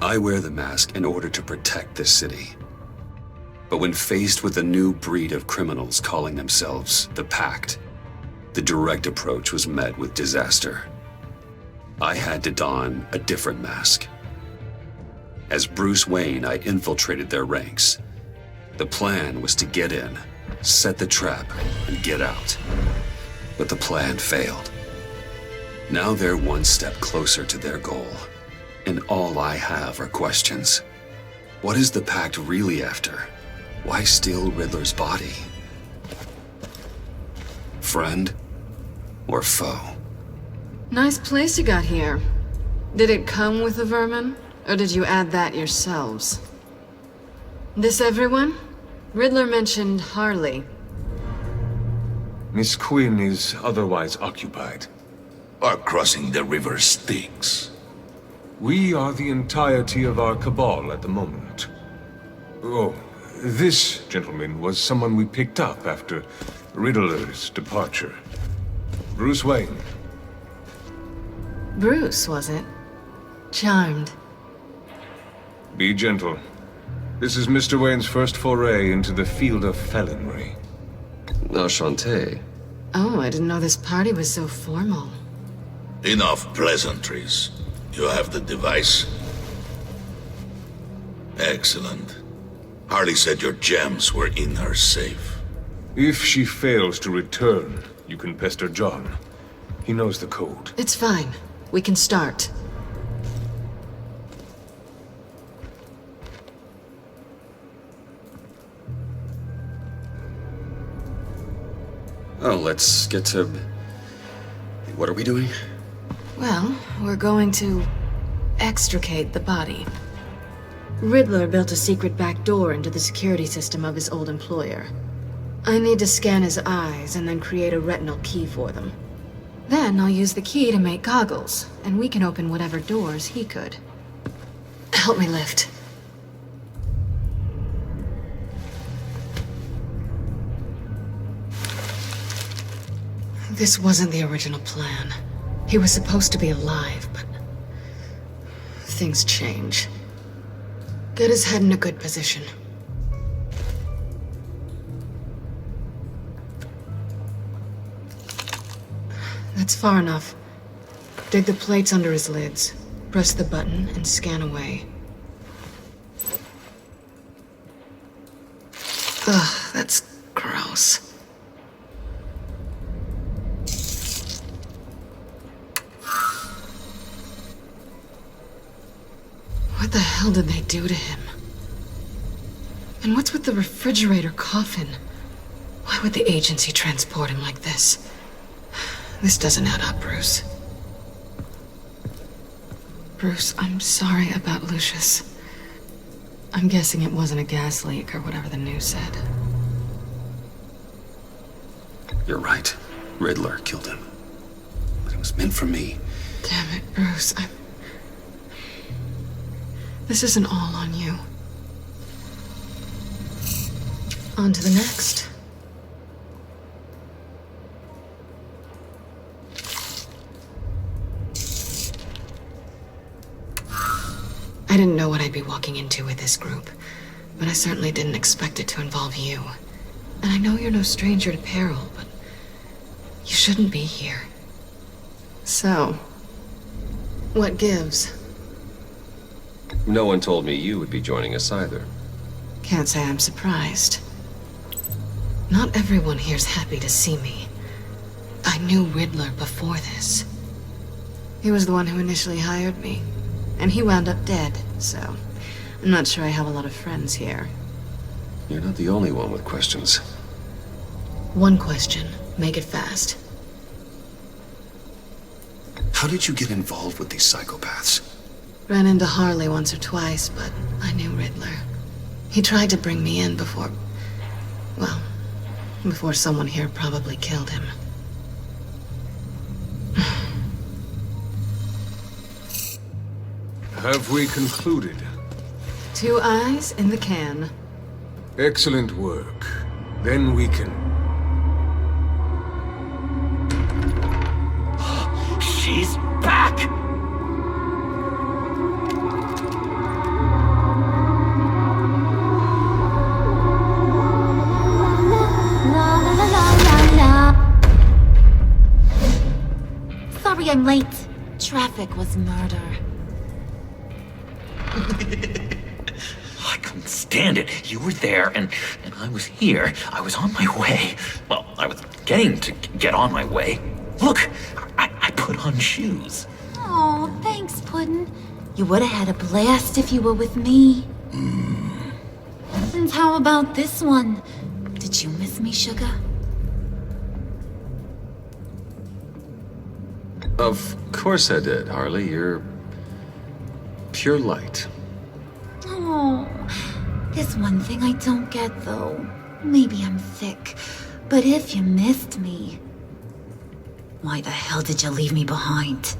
I wear the mask in order to protect this city. But when faced with a new breed of criminals calling themselves the Pact, the direct approach was met with disaster. I had to don a different mask. As Bruce Wayne, I infiltrated their ranks. The plan was to get in, set the trap, and get out. But the plan failed. Now they're one step closer to their goal, and all I have are questions. What is the Pact really after? Why steal Riddler's body? Friend or foe? Nice place you got here. Did it come with the vermin, or did you add that yourselves? This everyone? Riddler mentioned Harley. Miss Quinn is otherwise occupied. Are crossing the river Styx. We are the entirety of our cabal at the moment. Oh, this gentleman was someone we picked up after Riddler's departure. Bruce Wayne. Bruce, was it? Charmed. Be gentle. This is Mr. Wayne's first foray into the field of felonry. Enchanté. Oh, I didn't know this party was so formal. Enough pleasantries. You have the device? Excellent. Harley said your gems were in her safe. If she fails to return, you can pester John. He knows the code. It's fine. We can start. Oh, let's get to... What are we doing? Well, we're going to extricate the body. Riddler built a secret back door into the security system of his old employer. I need to scan his eyes and then create a retinal key for them. Then I'll use the key to make goggles, and we can open whatever doors he could. Help me lift. This wasn't the original plan. He was supposed to be alive, but things change. Get his head in a good position. That's far enough. Dig the plates under his lids. Press the button and scan away. Ugh, that's gross. What the hell did they do to him? And what's with the refrigerator coffin? Why would the agency transport him like this? This doesn't add up, Bruce. Bruce, I'm sorry about Lucius. I'm guessing it wasn't a gas leak or whatever the news said. You're right. Riddler killed him. But it was meant for me. Damn it, Bruce. This isn't all on you. On to the next. I didn't know what I'd be walking into with this group, but I certainly didn't expect it to involve you. And I know you're no stranger to peril, but you shouldn't be here. So, what gives? No one told me you would be joining us either. Can't say I'm surprised. Not everyone here's happy to see me. I knew Riddler before this. He was the one who initially hired me. And he wound up dead, so I'm not sure I have a lot of friends here. You're not the only one with questions. One question. Make it fast. How did you get involved with these psychopaths? Ran into Harley once or twice, but I knew Riddler. He tried to bring me in before... well, before someone here probably killed him. Have we concluded? 2 eyes in the can. Excellent work. Then we can... She's back! Sorry I'm late. Traffic was murder. I couldn't stand it. You were there, and I was here. I was on my way. Well, I was getting to get on my way. Look, I put on shoes. Oh, thanks, Puddin'. You would have had a blast if you were with me. And how about this one? Did you miss me, Sugar? Of course I did, Harley. You're pure light. Oh, there's one thing I don't get, though. Maybe I'm thick, but if you missed me, why the hell did you leave me behind?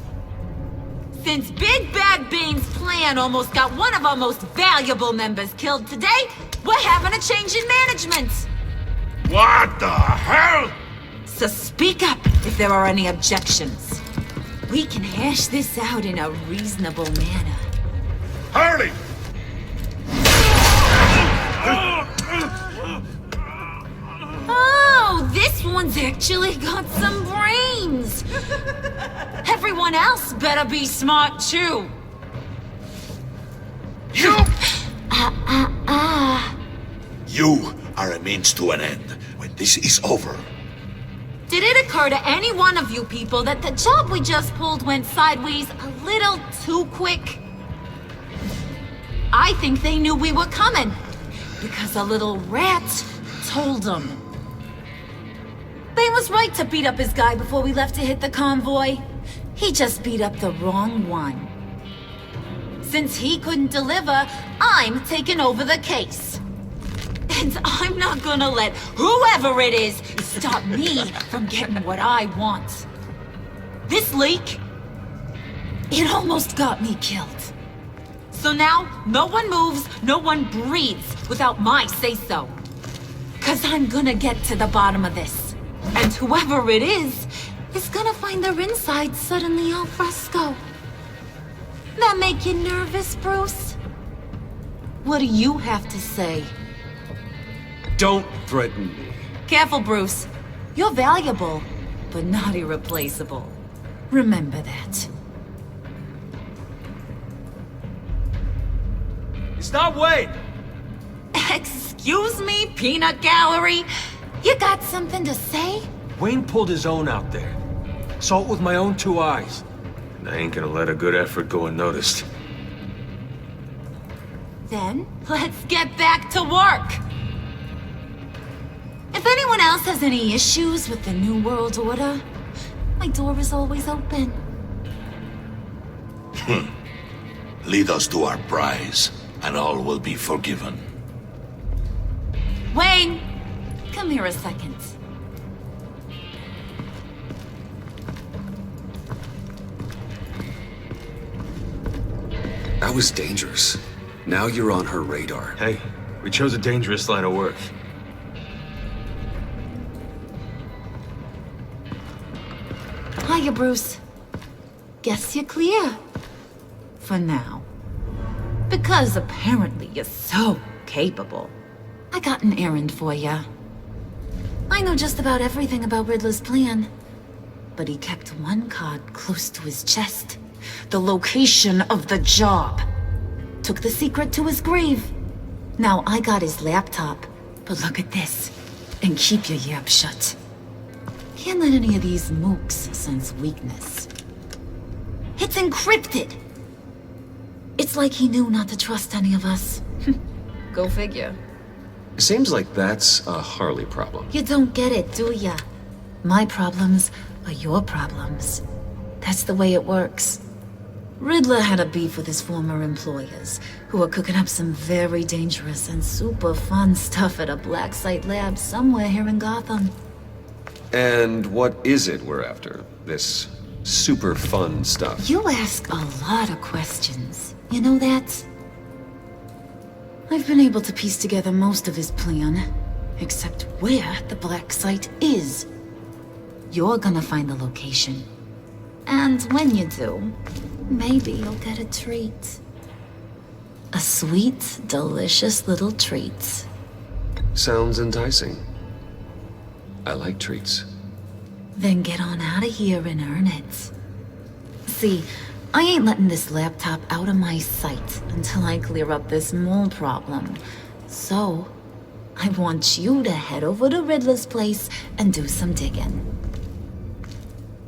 Since Big Bad Bean's plan almost got one of our most valuable members killed today, we're having a change in management. What the hell? So speak up if there are any objections. We can hash this out in a reasonable manner. Harley! Oh, this one's actually got some brains. Everyone else better be smart too. You! You are a means to an end. When this is over, Did it occur to any one of you people that the job we just pulled went sideways a little too quick? I think they knew we were coming, because a little rat told them. Bane was right to beat up his guy before we left to hit the convoy. He just beat up the wrong one. Since he couldn't deliver, I'm taking over the case. And I'm not gonna let whoever it is stop me from getting what I want. This leak, it almost got me killed. So now, no one moves, no one breathes without my say-so. 'Cause I'm gonna get to the bottom of this. And whoever it is gonna find their inside suddenly al fresco. That make you nervous, Bruce? What do you have to say? Don't threaten me. Careful, Bruce. You're valuable, but not irreplaceable. Remember that. Stop, wait! Excuse me, peanut gallery? You got something to say? Wayne pulled his own out there. Saw it with my own two eyes. And I ain't gonna let a good effort go unnoticed. Then, let's get back to work. If anyone else has any issues with the New World Order, my door is always open. lead us to our prize, and all will be forgiven. Wayne, come here a second. That was dangerous. Now you're on her radar. Hey, we chose a dangerous line of work. Hiya, Bruce. Guess you're clear. For now. Because apparently you're so capable. I got an errand for you. I know just about everything about Riddler's plan. But he kept one card close to his chest. The location of the job. Took the secret to his grave. Now I got his laptop. But look at this. And keep your yap shut. Can't let any of these mooks sense weakness. It's encrypted. It's like he knew not to trust any of us. Go figure. Seems like that's a Harley problem. You don't get it, do ya? My problems are your problems. That's the way it works. Riddler had a beef with his former employers, who were cooking up some very dangerous and super fun stuff at a black site lab somewhere here in Gotham. And what is it we're after? This super fun stuff? You ask a lot of questions. You know that? I've been able to piece together most of his plan, except where the black site is. You're gonna find the location. And when you do, maybe you'll get a treat. A sweet, delicious little treat. Sounds enticing. I like treats. Then get on out of here and earn it. See, I ain't letting this laptop out of my sight until I clear up this mole problem. So, I want you to head over to Riddler's place and do some digging.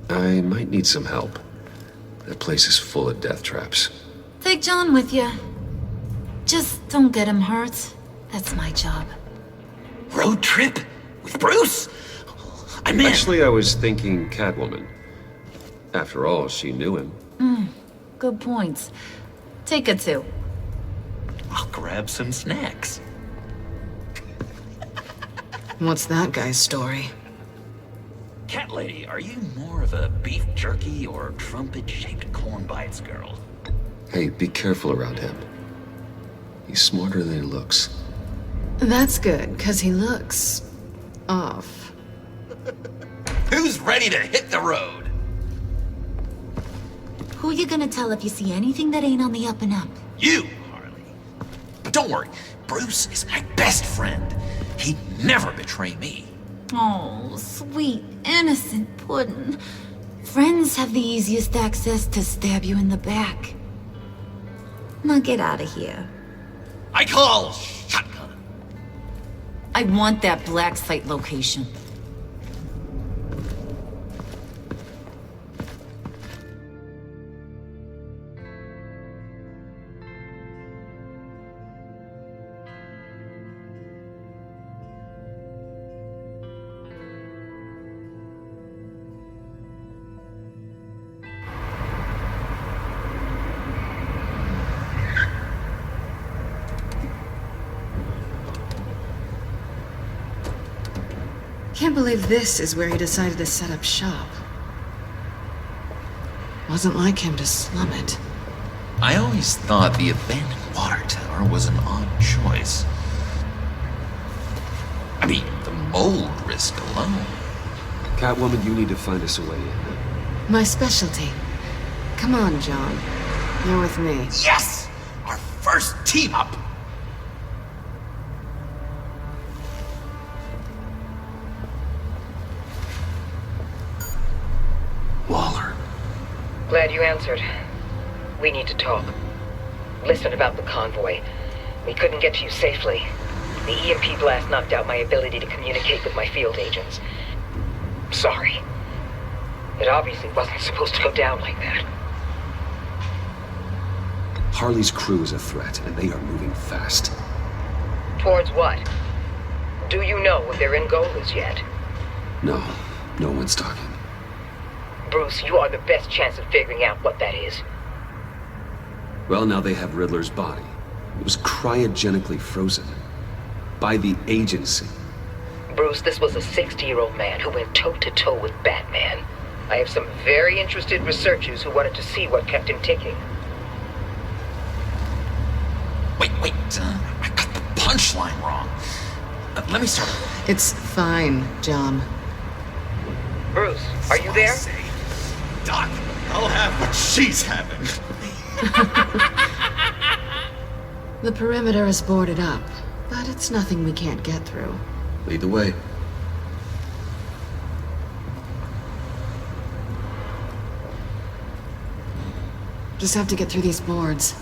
I might need some help. That place is full of death traps. Take John with you. Just don't get him hurt. That's my job. Road trip? With Bruce? I'm in. Actually, I was thinking Catwoman. After all, she knew him. Good points. Take her too. I'll grab some snacks. What's that guy's story? Cat lady, are you more of a beef jerky or trumpet-shaped corn bites girl? Hey, be careful around him. He's smarter than he looks. That's good, because he looks... off. Who's ready to hit the road? Who you gonna tell if you see anything that ain't on the up and up? You, Harley. But don't worry, Bruce is my best friend. He'd never betray me. Oh, sweet, innocent Puddin'. Friends have the easiest access to stab you in the back. Now get out of here. I call shotgun. I want that black site location. Can't believe this is where he decided to set up shop. Wasn't like him to slum it. I always thought the abandoned water tower was an odd choice. I mean, the mold risk alone. Catwoman, you need to find us a way in. My specialty. Come on, John. You're with me. Yes! Our first team up! Waller. Glad you answered. We need to talk. Listen about the convoy. We couldn't get to you safely. The EMP blast knocked out my ability to communicate with my field agents. Sorry. It obviously wasn't supposed to go down like that. Harley's crew is a threat, and they are moving fast. Towards what? Do you know what their end goal is yet? No, no one's talking. Bruce, you are the best chance of figuring out what that is. Well, now they have Riddler's body. It was cryogenically frozen. By the agency. Bruce, this was a 60-year-old man who went toe-to-toe with Batman. I have some very interested researchers who wanted to see what kept him ticking. Wait, I got the punchline wrong. Let me start. It's fine, John. Bruce, are you there? Doc, I'll have what she's having. The perimeter is boarded up, but it's nothing we can't get through. Lead the way. Just have to get through these boards.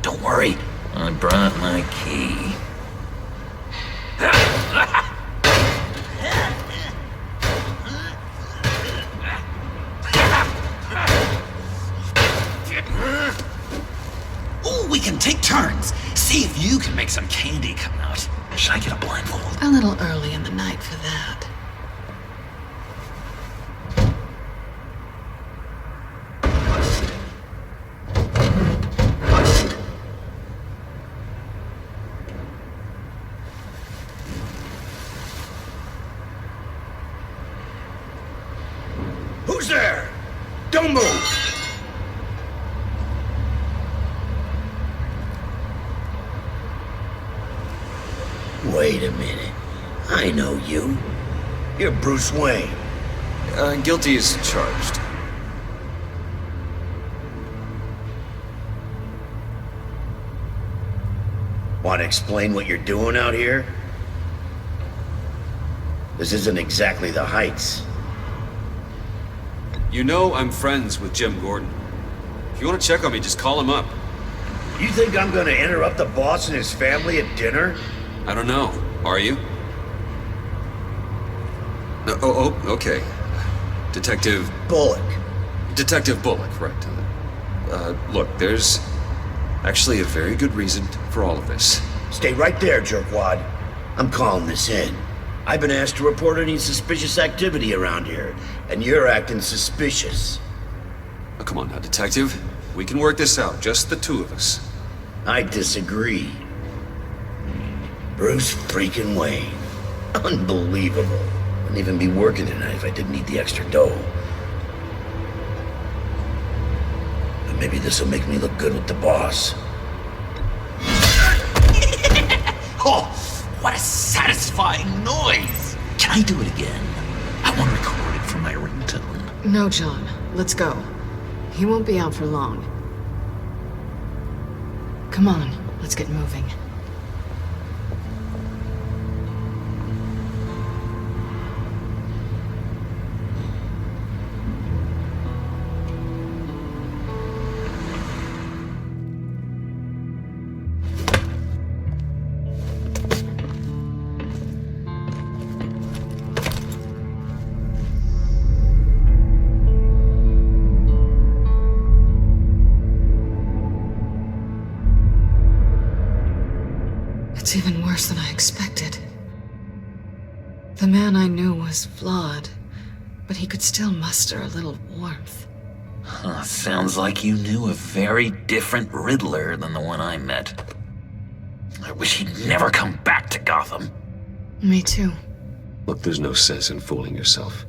Don't worry, I brought my key. Ooh, we can take turns. See if you can make some candy come out. Should I get a blindfold? A little early in the night for that. Who's there? Don't move! Wait a minute. I know you. You're Bruce Wayne. Guilty as charged. Want to explain what you're doing out here? This isn't exactly the Heights. You know I'm friends with Jim Gordon. If you want to check on me, just call him up. You think I'm gonna interrupt the boss and his family at dinner? I don't know. Are you? No, okay. Detective Bullock. Right. Look, there's actually a very good reason for all of this. Stay right there, jerkwad. I'm calling this in. I've been asked to report any suspicious activity around here, and you're acting suspicious. Oh, come on now, Detective. We can work this out, just the two of us. I disagree. Bruce freaking Wayne. Unbelievable. Wouldn't even be working tonight if I didn't need the extra dough. And maybe this'll make me look good with the boss. Oh, what a satisfying noise! Can I do it again? I want to record it for my ringtone. No, John. Let's go. He won't be out for long. Come on, let's get moving. It's even worse than I expected. The man I knew was flawed, but he could still muster a little warmth. Sounds like you knew a very different Riddler than the one I met. I wish he'd never come back to Gotham. Me too. Look, there's no sense in fooling yourself.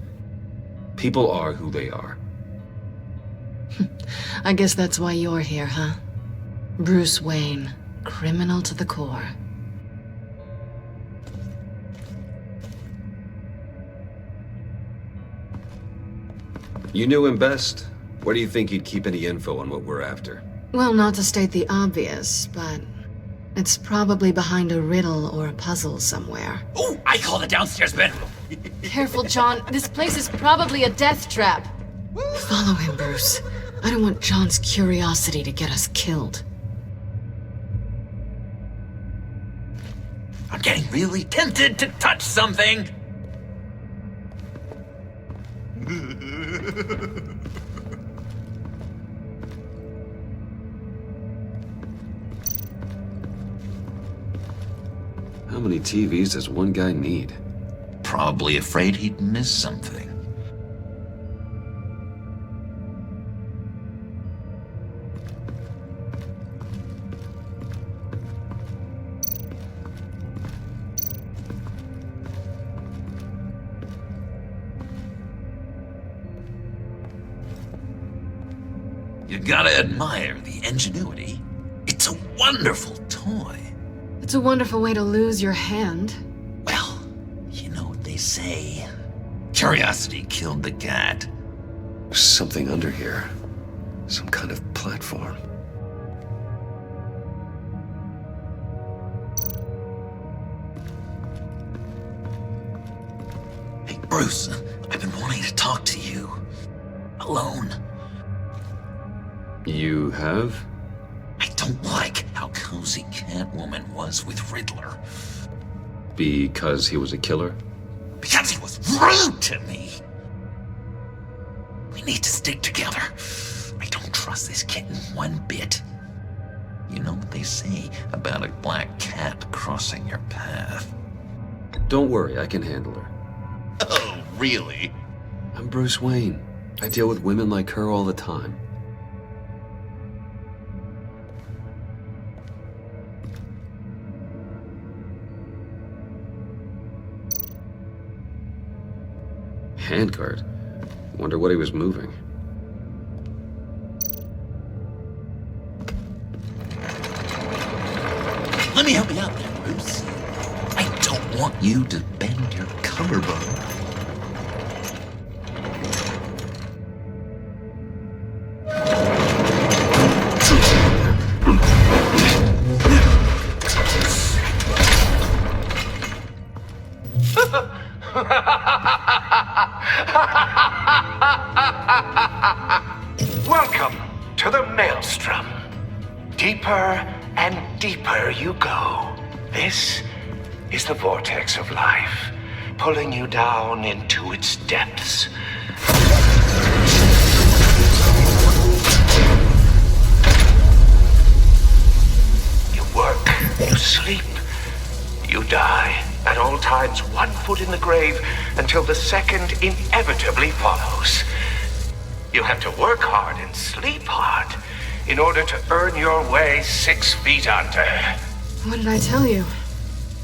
People are who they are. I guess that's why you're here, huh? Bruce Wayne, criminal to the core. You knew him best. Where do you think he'd keep any info on what we're after? Well, not to state the obvious, but it's probably behind a riddle or a puzzle somewhere. Oh, I call the downstairs bedroom. Careful, John. This place is probably a death trap. Follow him, Bruce. I don't want John's curiosity to get us killed. I'm getting really tempted to touch something. How many TVs does one guy need? Probably afraid he'd miss something. You gotta admire the ingenuity. It's a wonderful toy. It's a wonderful way to lose your hand. Well, you know what they say. Curiosity killed the cat. There's something under here. Some kind of platform. Hey, Bruce, I've been wanting to talk to you. Alone. You have? I don't like how cozy Catwoman was with Riddler. Because he was a killer? Because he was rude to me. We need to stick together. I don't trust this kitten one bit. You know what they say about a black cat crossing your path? Don't worry, I can handle her. Oh, really? I'm Bruce Wayne. I deal with women like her all the time. Handguard? Wonder what he was moving. Let me help you out there, Bruce. I don't want you to bend your collarbone. Welcome to the Maelstrom. Deeper and deeper you go. This is the vortex of life, pulling you down into its depths. You work, you sleep, you die. At all times, 1 foot in the grave until the second inevitably follows. You have to work hard and sleep hard in order to earn your way 6 feet under. What did I tell you?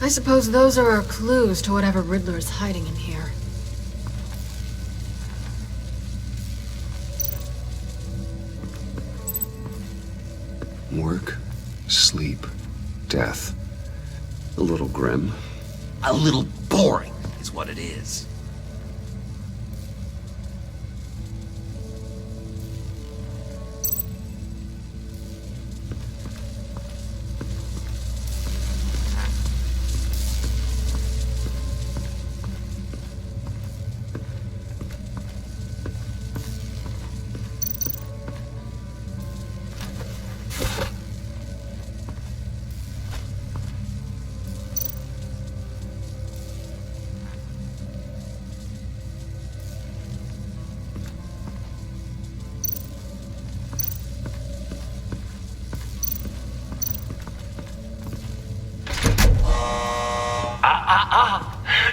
I suppose those are our clues to whatever Riddler is hiding in here. Work, sleep, death. A little grim. A little boring is what it is.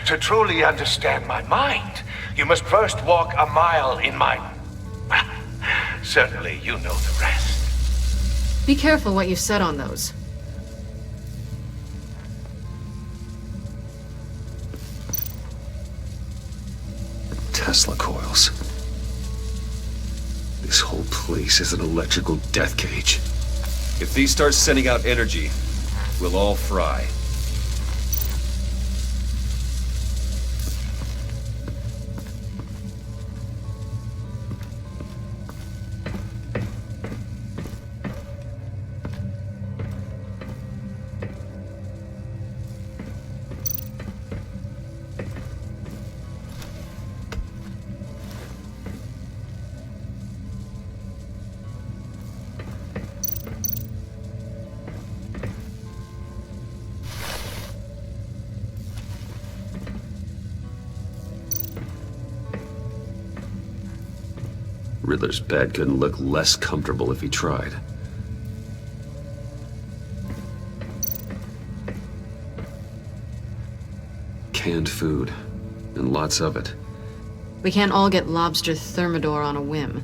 To truly understand my mind, you must first walk a mile in my... Certainly, you know the rest. Be careful what you said on those. Tesla coils. This whole place is an electrical death cage. If these start sending out energy, we'll all fry. Riddler's bed couldn't look less comfortable if he tried. Canned food, and lots of it. We can't all get lobster thermidor on a whim.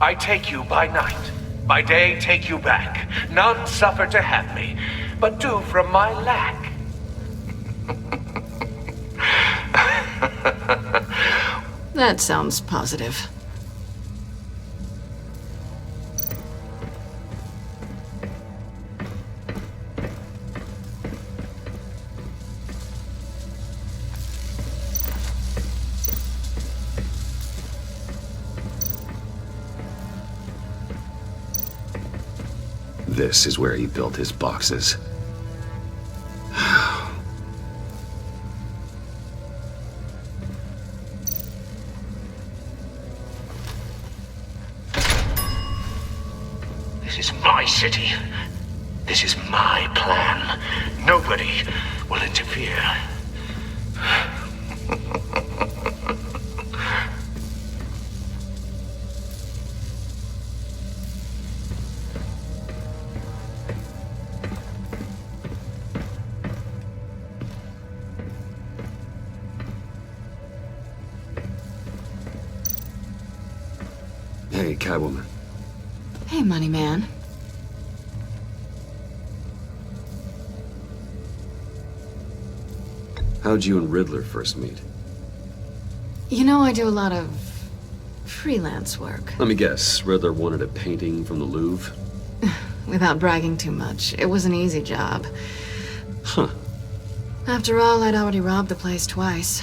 I take you by night. By day, take you back. None suffer to have me, but do from my lack. That sounds positive. This is where he built his boxes. This is my city. This is my plan. Nobody will interfere. Hey, Catwoman. Hey, Money Man. How'd you and Riddler first meet? You know, I do a lot of freelance work. Let me guess, Riddler wanted a painting from the Louvre? Without bragging too much, it was an easy job. Huh. After all, I'd already robbed the place twice.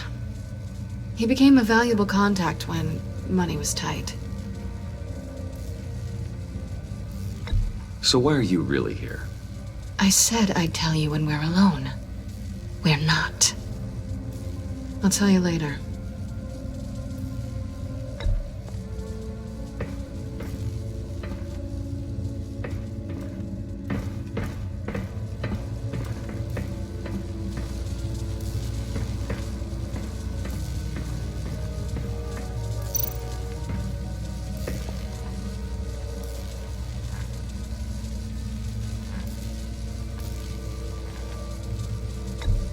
He became a valuable contact when money was tight. So why are you really here? I said I'd tell you when we're alone. We're not. I'll tell you later.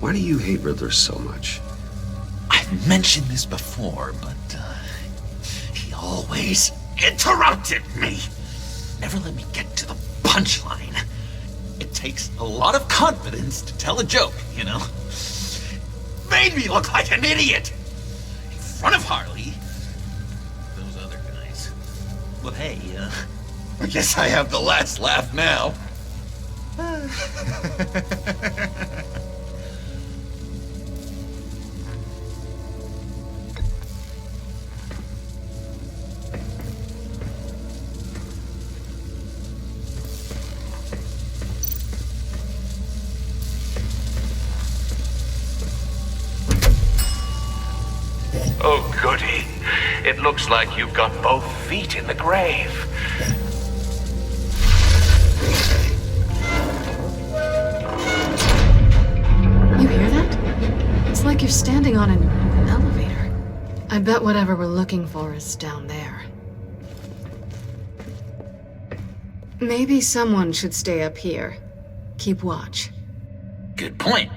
Why do you hate Riddler so much? I've mentioned this before, but he always interrupted me. Never let me get to the punchline. It takes a lot of confidence to tell a joke, you know? Made me look like an idiot in front of Harley. Those other guys. Well, hey, I guess I have the last laugh now. Oh, goody. It looks like you've got both feet in the grave. You hear that? It's like you're standing on an elevator. I bet whatever we're looking for is down there. Maybe someone should stay up here. Keep watch. Good point.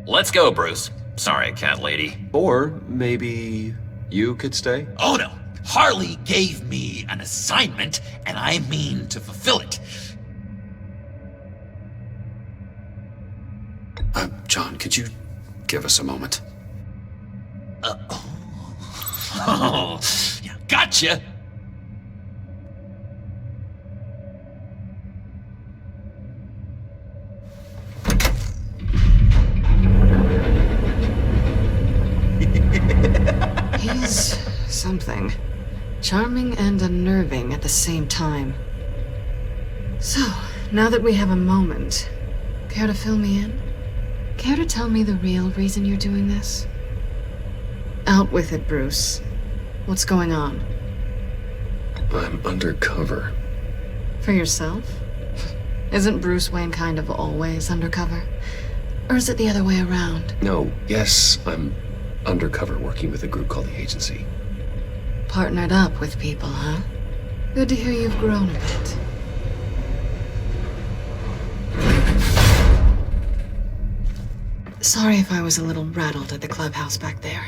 Let's go, Bruce. Sorry, cat lady. Or maybe you could stay? Oh no! Harley gave me an assignment, and I mean to fulfill it. John, could you give us a moment? Oh, yeah, gotcha! He's something. Charming and unnerving at the same time. So, now that we have a moment, care to fill me in? Care to tell me the real reason you're doing this? Out with it, Bruce. What's going on? I'm undercover. For yourself? Isn't Bruce Wayne kind of always undercover? Or is it the other way around? No, yes, I'm undercover working with a group called the Agency. Partnered up with people, huh? Good to hear you've grown a bit. Sorry if I was a little rattled at the clubhouse back there.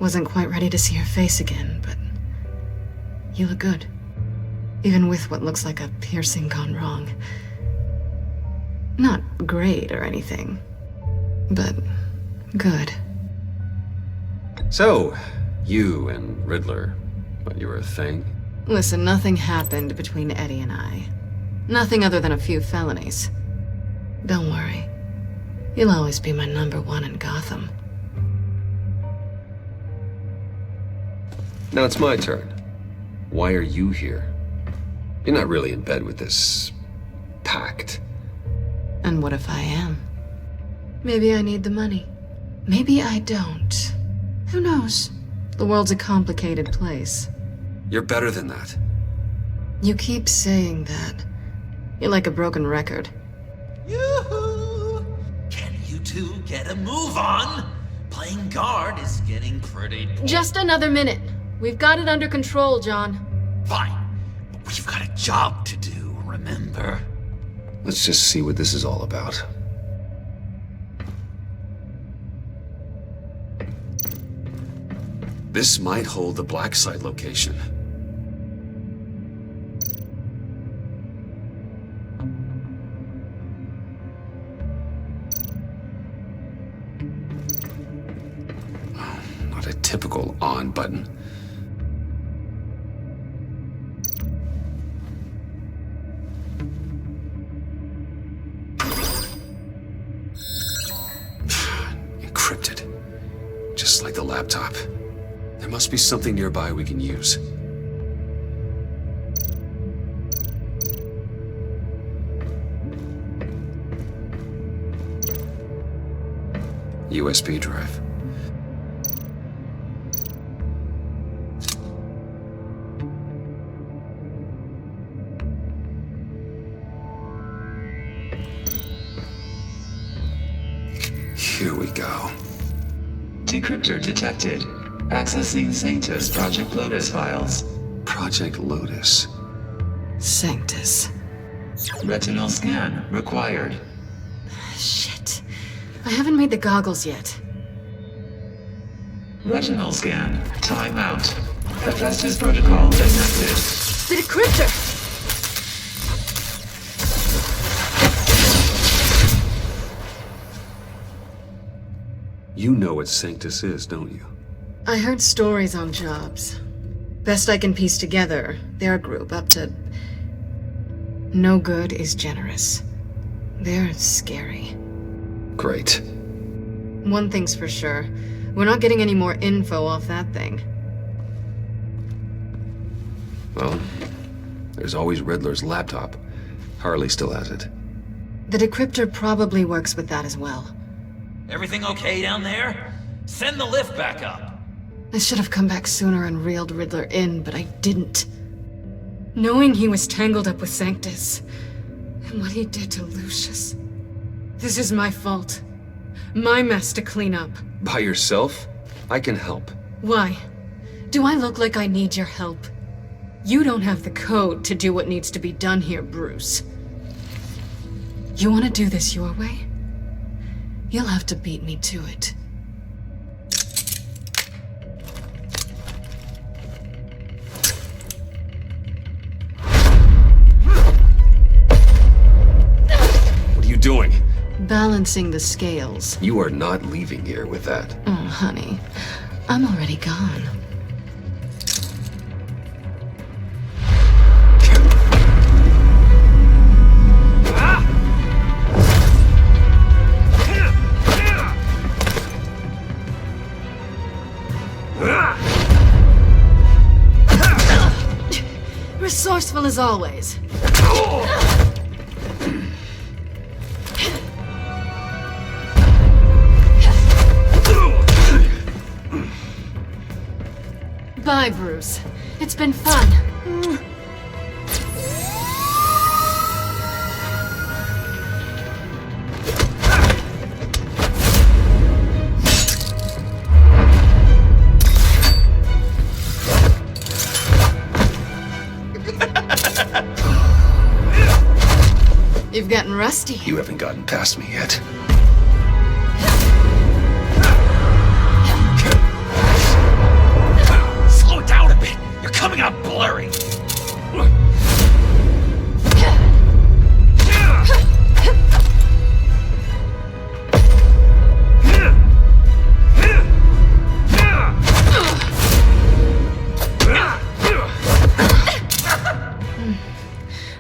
Wasn't quite ready to see your face again, but you look good. Even with what looks like a piercing gone wrong. Not great or anything, but good. So, you and Riddler, what, you were a thing? Listen, nothing happened between Eddie and I. Nothing other than a few felonies. Don't worry. You'll always be my #1 in Gotham. Now it's my turn. Why are you here? You're not really in bed with this pact. And what if I am? Maybe I need the money. Maybe I don't. Who knows? The world's a complicated place. You're better than that. You keep saying that. You're like a broken record. Yoo-hoo! Can you two get a move on? Playing guard is getting pretty... Just another minute. We've got it under control, John. Fine. But we've got a job to do, remember? Let's just see what this is all about. This might hold the black site location. Oh, not a typical on button. Encrypted. Just like the laptop. There must be something nearby we can use. USB drive. Here we go. Decryptor detected. Accessing Sanctus Project Lotus files. Project Lotus. Sanctus. Retinal scan required. Shit. I haven't made the goggles yet. Retinal scan. Timeout. Hephaestus protocol detected. The decryptor! You know what Sanctus is, don't you? I heard stories on jobs. Best I can piece together, they're a group up to... No good is generous. They're scary. Great. One thing's for sure. We're not getting any more info off that thing. Well, there's always Riddler's laptop. Harley still has it. The decryptor probably works with that as well. Everything okay down there? Send the lift back up. I should have come back sooner and reeled Riddler in, but I didn't. Knowing he was tangled up with Sanctus, and what he did to Lucius. This is my fault. My mess to clean up. By yourself? I can help. Why? Do I look like I need your help? You don't have the code to do what needs to be done here, Bruce. You want to do this your way? You'll have to beat me to it. What are you doing? Balancing the scales. You are not leaving here with that. Oh, honey. I'm already gone. Resourceful as always. Bye, Bruce. It's been fun. You've gotten rusty. You haven't gotten past me yet. Slow it down a bit. You're coming out blurry.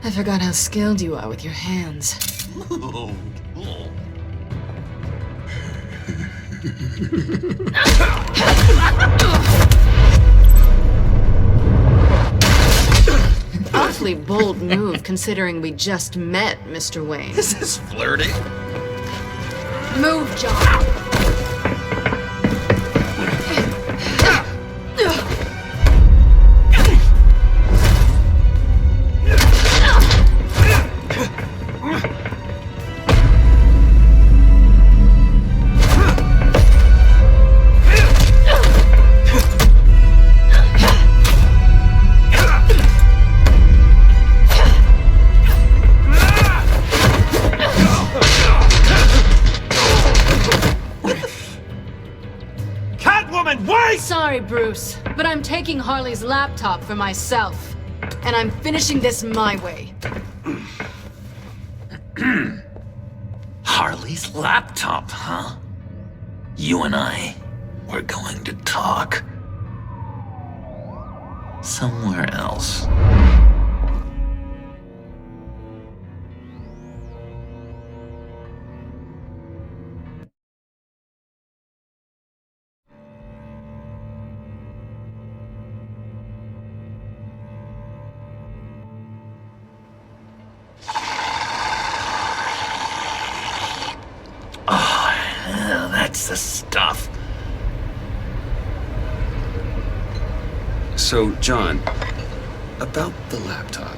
I forgot how skilled you are with your hands. Awfully bold move, considering we just met, Mr. Wayne. This is flirty. Move, John. Sorry, Bruce, but I'm taking Harley's laptop for myself. And I'm finishing this my way. Harley's laptop, huh? You and I, we're going to talk. Somewhere else. piece of stuff. So, John, about the laptop.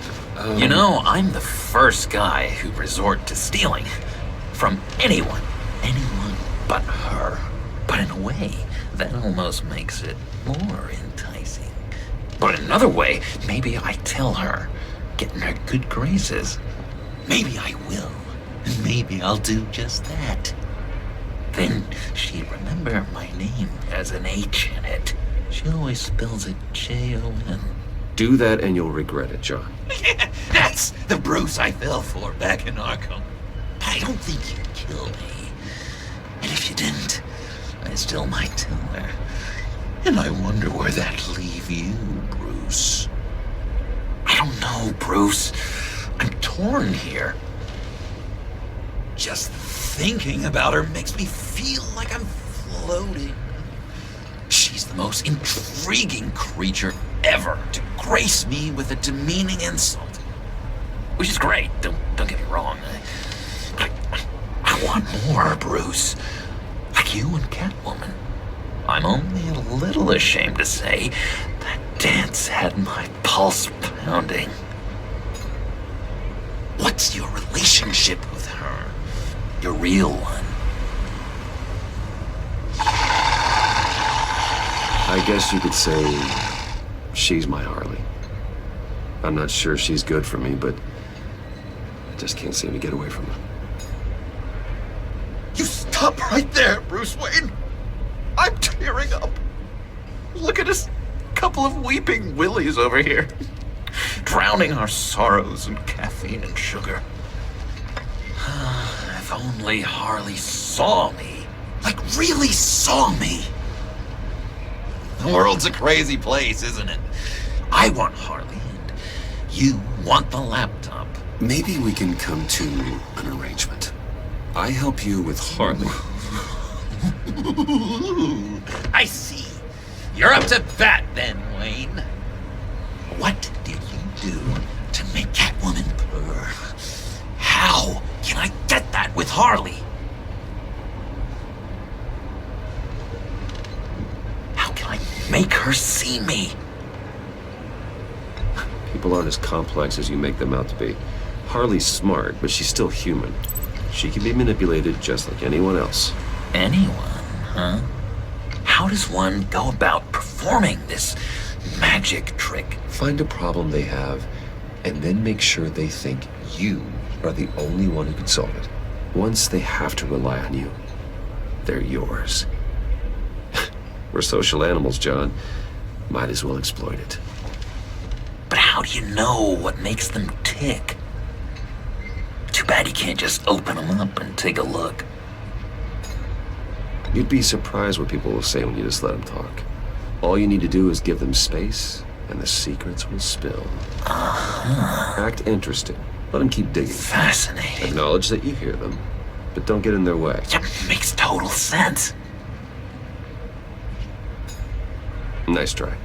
You know, I'm the first guy who resort to stealing. From anyone but her. But in a way, that almost makes it more enticing. But in another way, maybe I tell her, get in her good graces. Maybe I will. And maybe I'll do just that. Then she'd remember my name as an H in it. She always spells it Jon. Do that and you'll regret it, John. Yeah, that's the Bruce I fell for back in Arkham. But I don't think you'd kill me. And if you didn't, I still might tell her. And I wonder where that'd leave you, Bruce. I don't know, Bruce. I'm torn here. Just thinking about her makes me feel like I'm floating. She's the most intriguing creature ever to grace me with a demeaning insult. Which is great, don't get me wrong. I want more, Bruce. Like you and Catwoman. I'm only a little ashamed to say that dance had my pulse pounding. What's your relationship with her? Your real one? I guess you could say she's my Harley. I'm not sure she's good for me, but I just can't seem to get away from her. You stop right there, Bruce Wayne. I'm tearing up. Look at us, couple of weeping willies over here. Drowning our sorrows in caffeine and sugar. If only Harley saw me. Like, really saw me. The world's a crazy place, isn't it? I want Harley, and you want the laptop. Maybe we can come to an arrangement. I help you with Harley. I see. You're up to bat then, Wayne. What did you do to make Catwoman purr? How can I get that with Harley? How can I make her see me? People aren't as complex as you make them out to be. Harley's smart, but she's still human. She can be manipulated just like anyone else. Anyone, huh? How does one go about performing this magic trick? Find a problem they have, and then make sure they think you are the only one who can solve it. Once they have to rely on you, they're yours. We're social animals, John. Might as well exploit it. But how do you know what makes them tick? Too bad you can't just open them up and take a look. You'd be surprised what people will say when you just let them talk. All you need to do is give them space, and the secrets will spill. Act interested. Let them keep digging. Fascinating. Acknowledge that you hear them, but don't get in their way. Yeah, makes total sense. Nice try.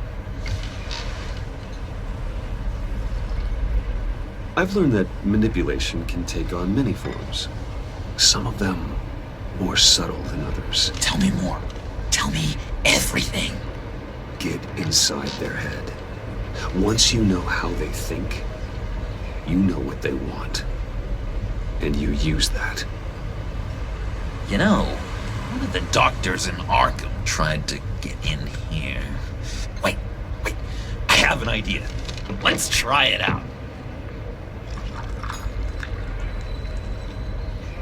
I've learned that manipulation can take on many forms. Some of them more subtle than others. Tell me more. Tell me everything. Get inside their head. Once you know how they think, you know what they want. And you use that. You know, one of the doctors in Arkham tried to get in here. Wait. I have an idea. Let's try it out.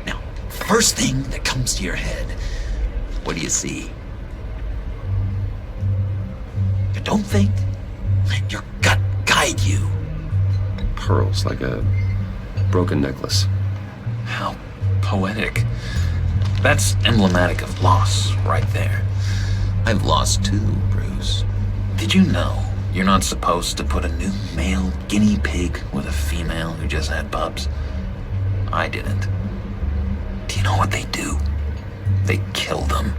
Now, first thing that comes to your head, what do you see? But don't think. Let your gut guide you. Pearls, like a broken necklace. How poetic. That's emblematic of loss, right there. I've lost too, Bruce. Did you know you're not supposed to put a new male guinea pig with a female who just had pups? I didn't. Do you know what they do? They kill them.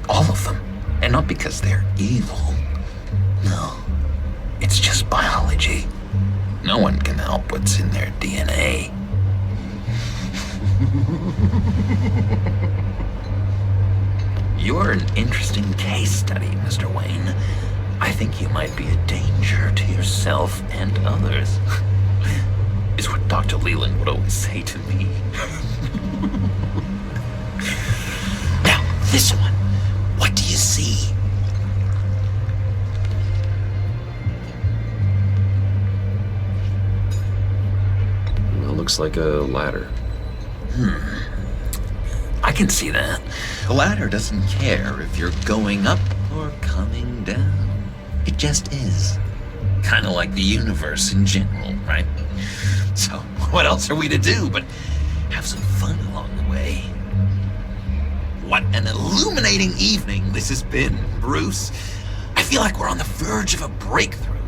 All of them. And not because they're evil. No. It's just biology. No one can help what's in their DNA. You're an interesting case study, Mr. Wayne. I think you might be a danger to yourself and others. Is what Dr. Leland would always say to me. Now, this one. What do you see? Well, looks like a ladder. I can see that. The ladder doesn't care if you're going up or coming down. It just is. Kind of like the universe in general, right? So, what else are we to do but have some fun along the way? What an illuminating evening this has been, Bruce. I feel like we're on the verge of a breakthrough.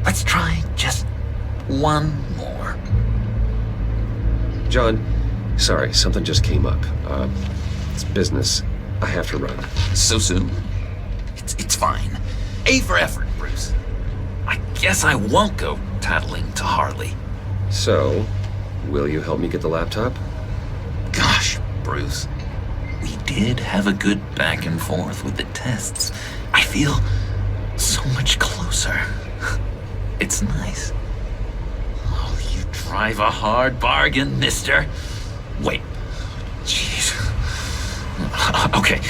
Let's try just one more. John, sorry, something just came up. It's business. I have to run. So soon? It's fine. A for effort, Bruce. I guess I won't go tattling to Harley. So, will you help me get the laptop? Gosh, Bruce. We did have a good back and forth with the tests. I feel so much closer. It's nice. Oh, you drive a hard bargain, mister. Wait. Jeez. Okay,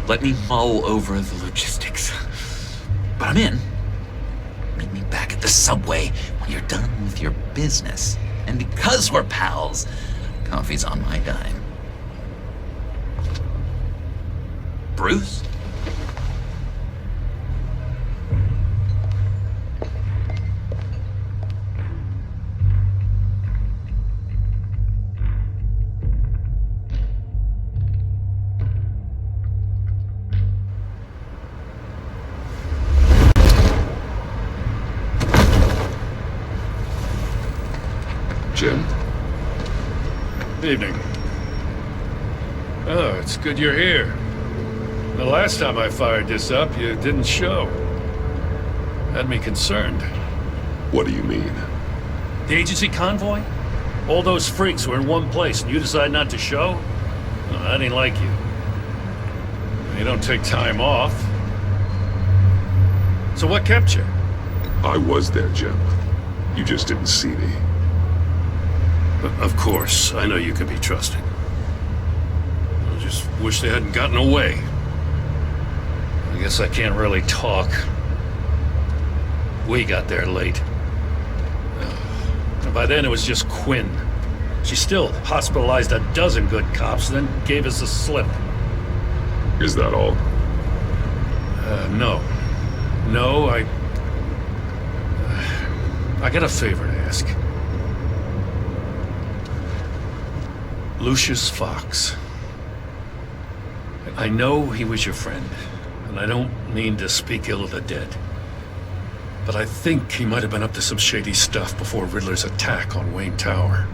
let me mull over the logistics. But I'm in. Meet me back at the subway when you're done with your business. And because we're pals, coffee's on my dime. Bruce? Jim? Evening. Oh, it's good you're here. The last time I fired this up, you didn't show. Had me concerned. What do you mean? The agency convoy? All those freaks were in one place and you decide not to show? Oh, I didn't like you. You don't take time off. So what kept you? I was there, Jim. You just didn't see me. Of course, I know you can be trusted. I just wish they hadn't gotten away. I guess I can't really talk. We got there late. And by then it was just Quinn. She still hospitalized a dozen good cops, then gave us the slip. Is that all? No. No, I got a favor to ask. Lucius Fox. I know he was your friend, and I don't mean to speak ill of the dead. But I think he might have been up to some shady stuff before Riddler's attack on Wayne Tower.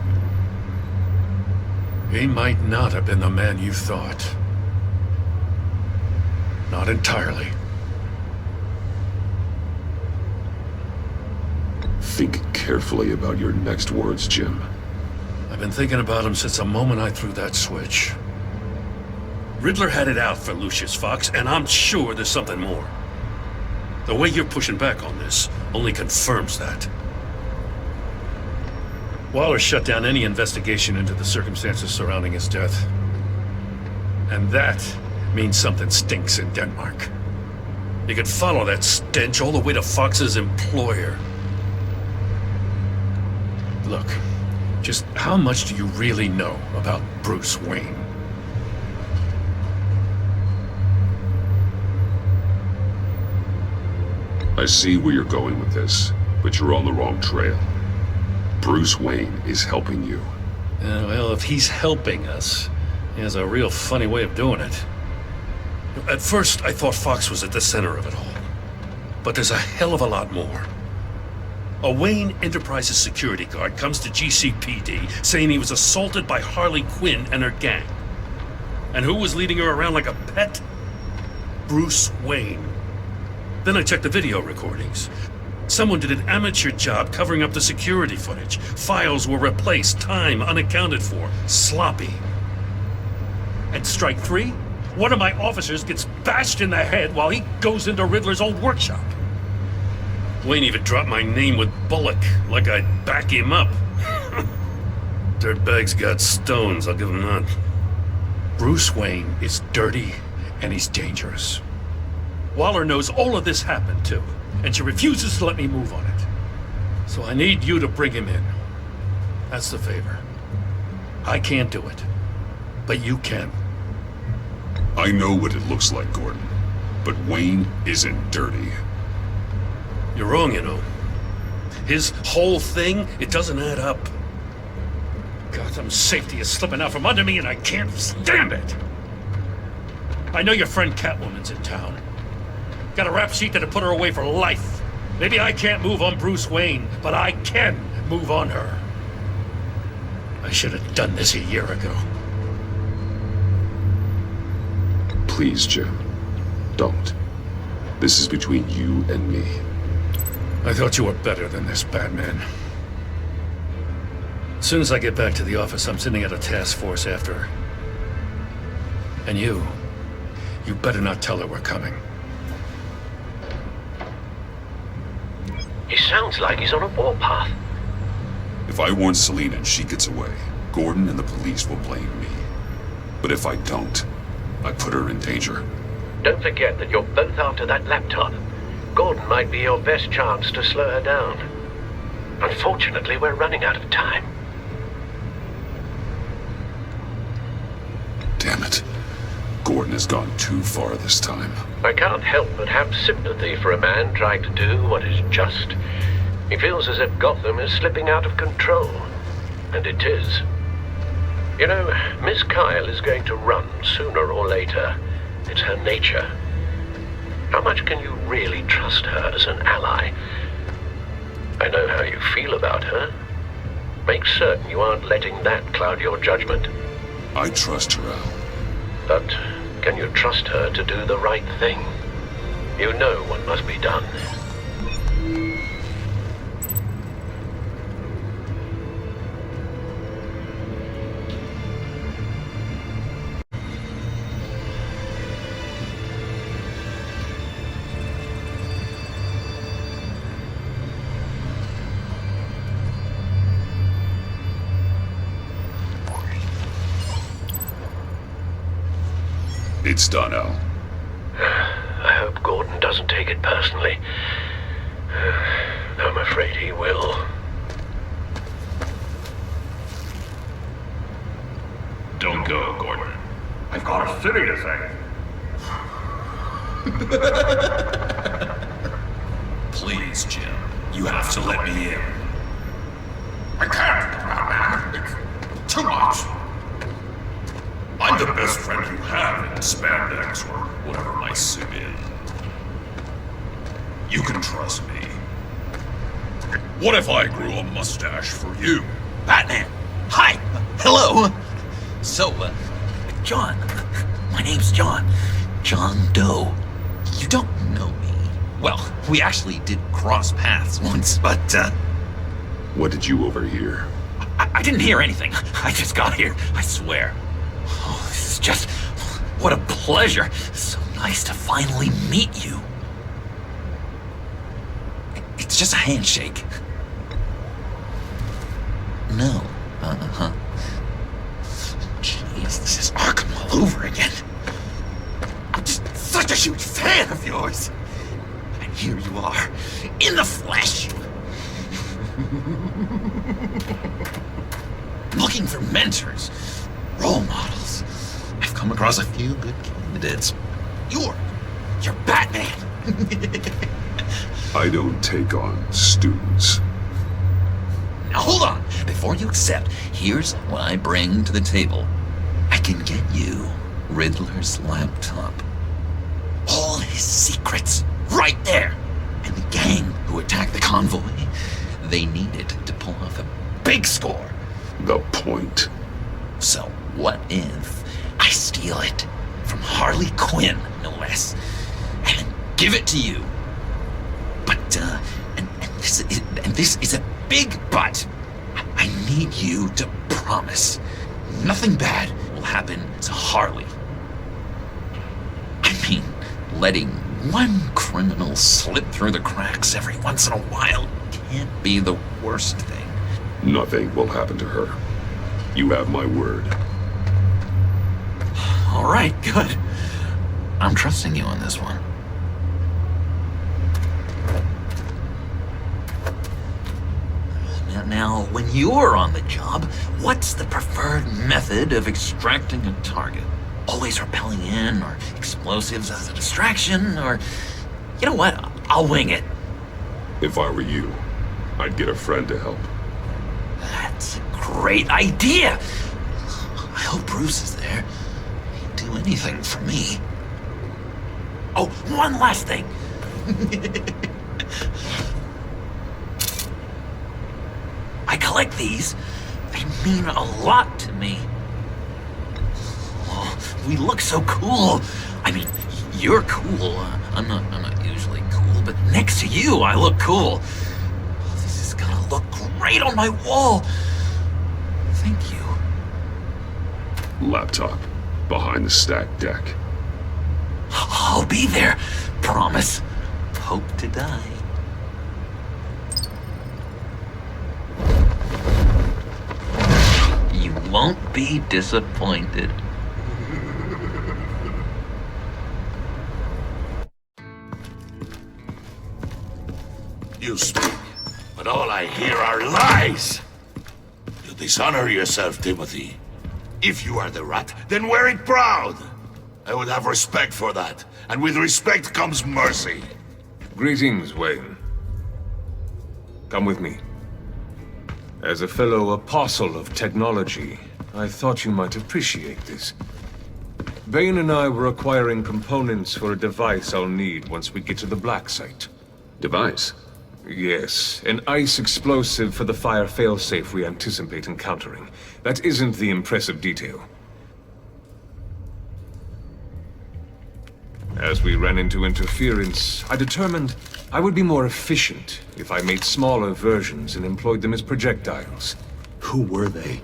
He might not have been the man you thought. Not entirely. Think carefully about your next words, Jim. I've been thinking about him since the moment I threw that switch. Riddler had it out for Lucius Fox, and I'm sure there's something more. The way you're pushing back on this only confirms that. Waller shut down any investigation into the circumstances surrounding his death. And that means something stinks in Denmark. You could follow that stench all the way to Fox's employer. Look, just how much do you really know about Bruce Wayne? I see where you're going with this, but you're on the wrong trail. Bruce Wayne is helping you. Well, if he's helping us, he has a real funny way of doing it. At first, I thought Fox was at the center of it all. But there's a hell of a lot more. A Wayne Enterprises security guard comes to GCPD saying he was assaulted by Harley Quinn and her gang. And who was leading her around like a pet? Bruce Wayne. Then I checked the video recordings. Someone did an amateur job covering up the security footage. Files were replaced, time unaccounted for, sloppy. And strike three? one of my officers gets bashed in the head while he goes into Riddler's old workshop. Wayne even dropped my name with Bullock, like I'd back him up. Dirtbag's got stones, I'll give him that. Bruce Wayne is dirty and he's dangerous. Waller knows all of this happened too, and she refuses to let me move on it. So I need you to bring him in. That's the favor. I can't do it, but you can. I know what it looks like, Gordon, but Wayne isn't dirty. You're wrong, you know. His whole thing, it doesn't add up. Gotham's safety is slipping out from under me and I can't stand it. I know your friend Catwoman's in town. Got a rap sheet that'd put her away for life. Maybe I can't move on Bruce Wayne, but I can move on her. I should have done this a year ago. Please, Jim. Don't. This is between you and me. I thought you were better than this, Batman. As soon as I get back to the office, I'm sending out a task force after her. And you better not tell her we're coming. He sounds like he's on a warpath. If I warn Selina and she gets away, Gordon and the police will blame me. But if I don't, I put her in danger. Don't forget that you're both after that laptop. Gordon might be your best chance to slow her down. Unfortunately, we're running out of time. Damn it. Gordon has gone too far this time. I can't help but have sympathy for a man trying to do what is just. He feels as if Gotham is slipping out of control. And it is. You know, Miss Kyle is going to run sooner or later. It's her nature. How much can you really trust her as an ally? I know how you feel about her. Make certain you aren't letting that cloud your judgment. I trust her, Al. But can you trust her to do the right thing? You know what must be done. It's done, Al. I hope Gordon doesn't take it personally. I'm afraid he will. Don't go, Gordon. I've got a city to save. Please, Jim. You have to let me in. I can't, Batman. It's too much. I'm the best friend you have in spandex or whatever my suit is. You can trust me. What if I grew a mustache for you? Batman! Hi! Hello! So, John. My name's John. John Doe. You don't know me. Well, we actually did cross paths once, but, What did you overhear? I didn't hear anything. I just got here, I swear. Oh, this is just... what a pleasure. So nice to finally meet you. It's just a handshake. No. Uh-huh. Jeez, this is Arkham all over again. I'm just such a huge fan of yours. And here you are, in the flesh. Looking for mentors, role models. I've come across a few good candidates. You're Batman. I don't take on students. Now hold on. Before you accept, here's what I bring to the table. I can get you Riddler's laptop. All his secrets, right there. And the gang who attacked the convoy, they needed to pull off a big score. The point. So what if I steal it from Harley Quinn, no less, and then give it to you? But, and this is a big but. I need you to promise nothing bad will happen to Harley. letting one criminal slip through the cracks every once in a while can't be the worst thing. Nothing will happen to her. You have my word. All right, good. I'm trusting you on this one. Now, when you're on the job, what's the preferred method of extracting a target? Always rappelling in, or explosives as a distraction, or... You know what? I'll wing it. If I were you, I'd get a friend to help. That's a great idea! I hope Bruce is there. He'd do anything for me. Oh, one last thing! I collect these. They mean a lot to me. Oh, we look so cool. I mean, you're cool. I'm not usually cool, but next to you, I look cool. Oh, this is gonna look great on my wall. Thank you. Laptop. Behind the stacked deck. I'll be there. Promise. Hope to die. You won't be disappointed. You speak, but all I hear are lies! You dishonor yourself, Timothy. If you are the rat, then wear it proud! I would have respect for that, and with respect comes mercy. Greetings, Wayne. Come with me. As a fellow apostle of technology, I thought you might appreciate this. Bane and I were acquiring components for a device I'll need once we get to the Black Site. Device? Yes, an ice explosive for the fire failsafe we anticipate encountering. That isn't the impressive detail. As we ran into interference, I determined I would be more efficient if I made smaller versions and employed them as projectiles. Who were they?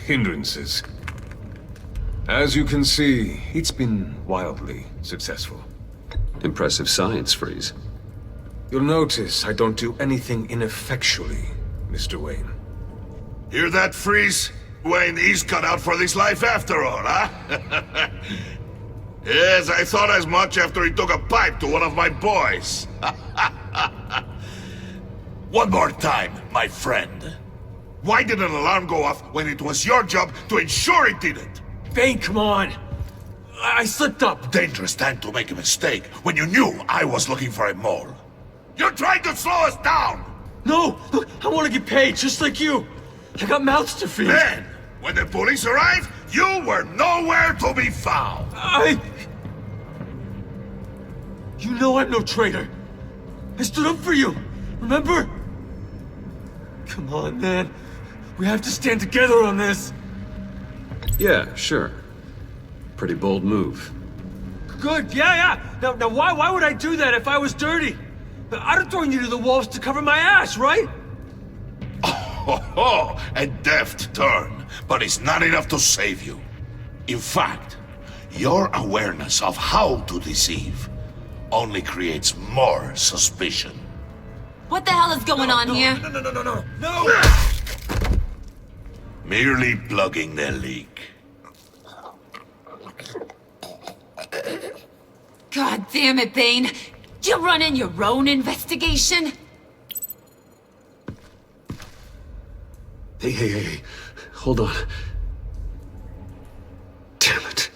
Hindrances. As you can see, it's been wildly successful. Impressive science, Freeze. You'll notice I don't do anything ineffectually, Mr. Wayne. Hear that, Freeze? Wayne, he's cut out for this life after all, huh? Yes, I thought as much after he took a pipe to one of my boys. One more time, my friend. Why did an alarm go off when it was your job to ensure it didn't? Bane, come on! I slipped up! Dangerous time to make a mistake when you knew I was looking for a mole. You're trying to slow us down! No! Look, I want to get paid, just like you! I got mouths to feed! Then, when the police arrived, you were nowhere to be found! You know I'm no traitor! I stood up for you, remember? Come on, man. We have to stand together on this! Yeah, sure. Pretty bold move. Good, yeah. Now why would I do that if I was dirty? I'd have thrown you to the wolves to cover my ass, right? Oh, a deft turn, but it's not enough to save you. In fact, your awareness of how to deceive only creates more suspicion. What the hell is going on here? No! Merely plugging the leak. God damn it, Bane. You're running your own investigation? Hey. Hold on. Damn it.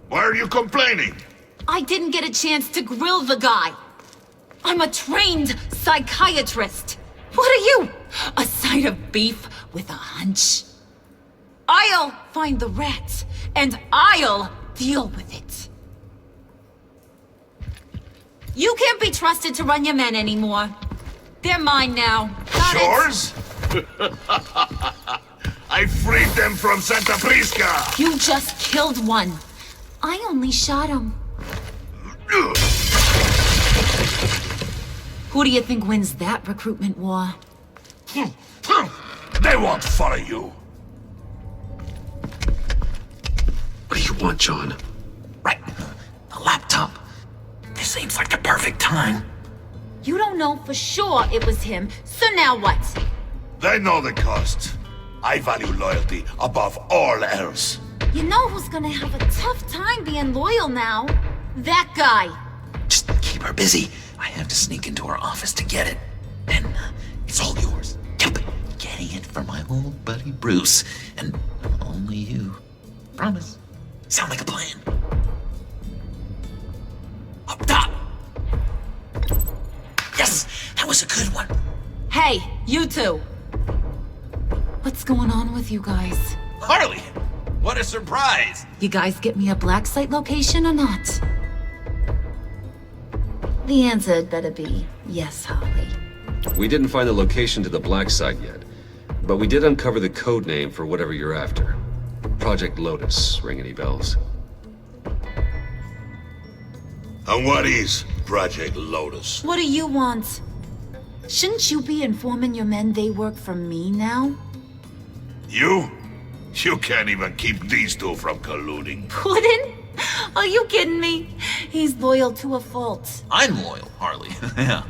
Why are you complaining? I didn't get a chance to grill the guy. I'm a trained psychiatrist. What are you? A side of beef with a hunch? I'll find the rat, and I'll deal with it. You can't be trusted to run your men anymore. They're mine now. Got it? Yours? I freed them from Santa Prisca! You just killed one. I only shot him. Who do you think wins that recruitment war? They won't follow you. What do you want, John? Right. The laptop. This seems like the perfect time. You don't know for sure it was him, so now what? They know the cost. I value loyalty above all else. You know who's gonna have a tough time being loyal now? That guy. Just keep her busy. I have to sneak into her office to get it. Then it's all yours. Yep. Getting it for my old buddy Bruce. And only you. Promise. Sound like a plan. Up top. Yes, that was a good one. Hey, you two. What's going on with you guys? Harley, what a surprise. You guys get me a black site location or not? The answer had better be yes, Harley. We didn't find the location to the black site yet, but we did uncover the code name for whatever you're after. Project Lotus. Ring any bells? And what is Project Lotus? What do you want? Shouldn't you be informing your men they work for me now? You? You can't even keep these two from colluding. Puddin'? Are you kidding me? He's loyal to a fault. I'm loyal, Harley. Yeah,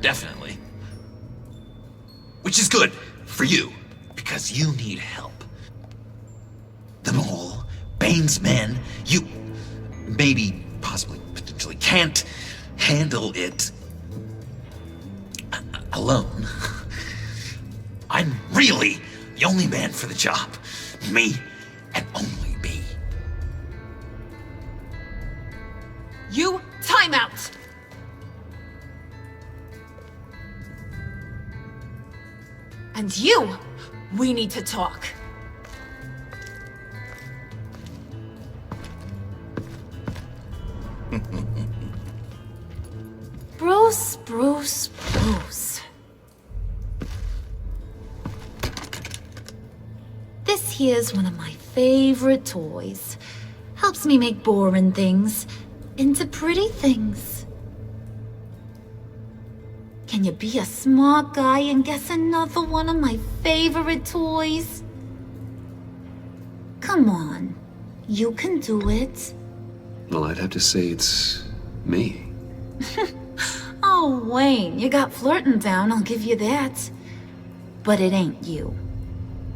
definitely. Which is good for you, because you need help. The Mole, Bane's men, you maybe, possibly, potentially can't handle it alone. I'm really the only man for the job. Me, and only me. You, time out! And you, we need to talk. Bruce. This here's one of my favorite toys. Helps me make boring things into pretty things. Can you be a smart guy and guess another one of my favorite toys? Come on, you can do it. Well, I'd have to say it's me. Oh, Wayne, you got flirting down, I'll give you that. But it ain't you.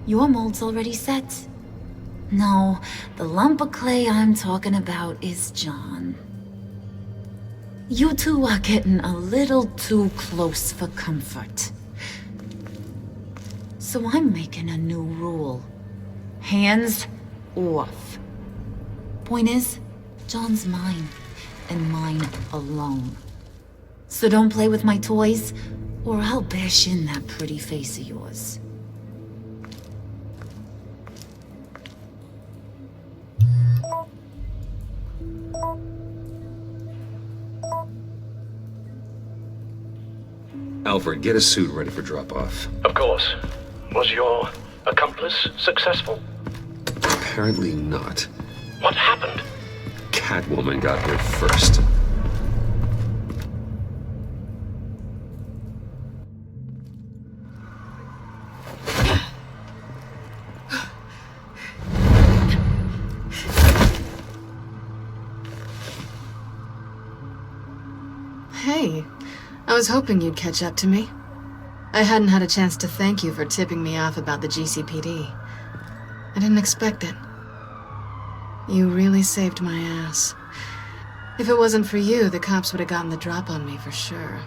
Your mold's already set. No, the lump of clay I'm talking about is John. You two are getting a little too close for comfort. So I'm making a new rule. Hands off. Point is, John's mine, and mine alone. So don't play with my toys, or I'll bash in that pretty face of yours. Alfred, get a suit ready for drop-off. Of course. Was your accomplice successful? Apparently not. What happened? Catwoman got here first. Hey, I was hoping you'd catch up to me. I hadn't had a chance to thank you for tipping me off about the GCPD. I didn't expect it. You really saved my ass. If it wasn't for you, the cops would have gotten the drop on me for sure.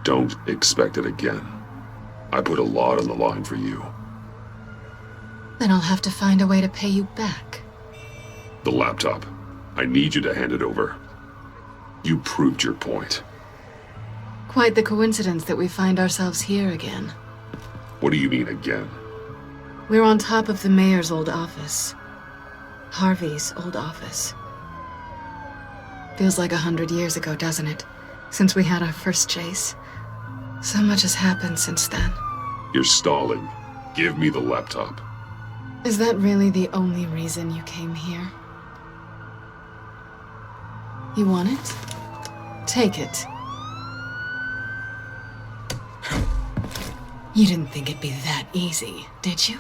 Don't expect it again. I put a lot on the line for you. Then I'll have to find a way to pay you back. The laptop. I need you to hand it over. You proved your point. Quite the coincidence that we find ourselves here again. What do you mean again? We're on top of the mayor's old office. Harvey's old office. Feels like 100 years ago, doesn't it? Since we had our first chase. So much has happened since then. You're stalling. Give me the laptop. Is that really the only reason you came here? You want it? Take it. You didn't think it'd be that easy, did you?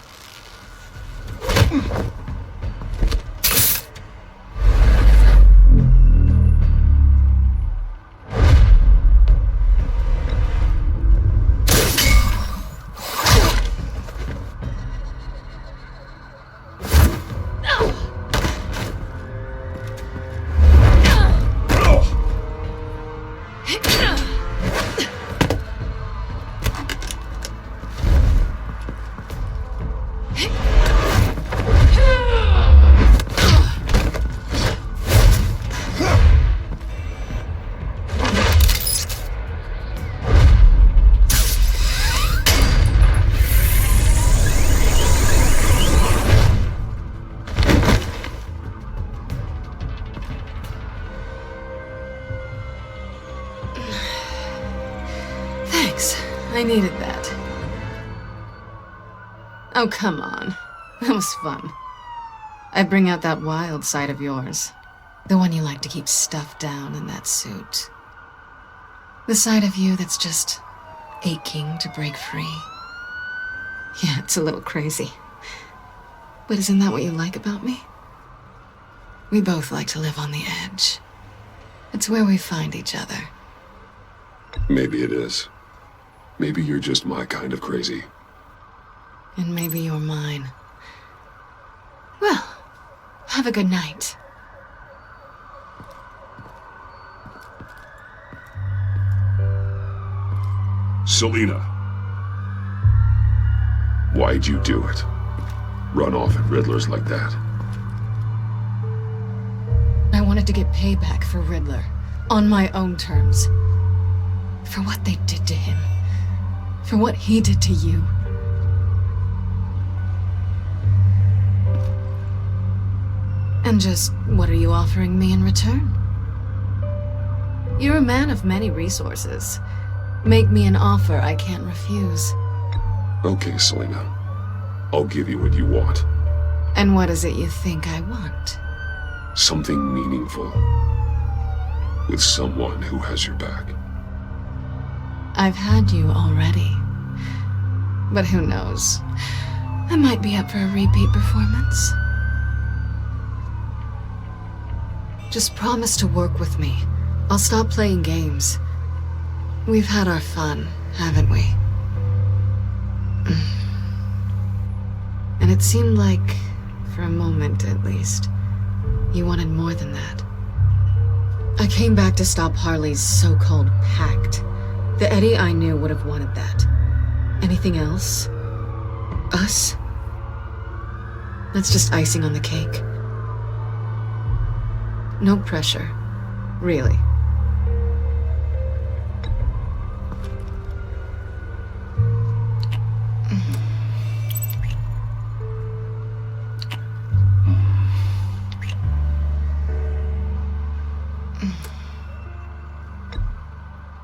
I needed that. Oh, come on. That was fun. I bring out that wild side of yours. The one you like to keep stuffed down in that suit. The side of you that's just aching to break free. Yeah, it's a little crazy. But isn't that what you like about me? We both like to live on the edge. It's where we find each other. Maybe it is. Maybe you're just my kind of crazy. And maybe you're mine. Well, have a good night. Selina. Why'd you do it? Run off at Riddler's like that? I wanted to get payback for Riddler. On my own terms. For what they did to him. For what he did to you. And just what are you offering me in return? You're a man of many resources. Make me an offer I can't refuse. Okay, Selina. I'll give you what you want. And what is it you think I want? Something meaningful. With someone who has your back. I've had you already. But who knows? I might be up for a repeat performance. Just promise to work with me. I'll stop playing games. We've had our fun, haven't we? And it seemed like, for a moment at least, you wanted more than that. I came back to stop Harley's so-called pact. The Eddie I knew would have wanted that. Anything else? Us? That's just icing on the cake. No pressure. Really.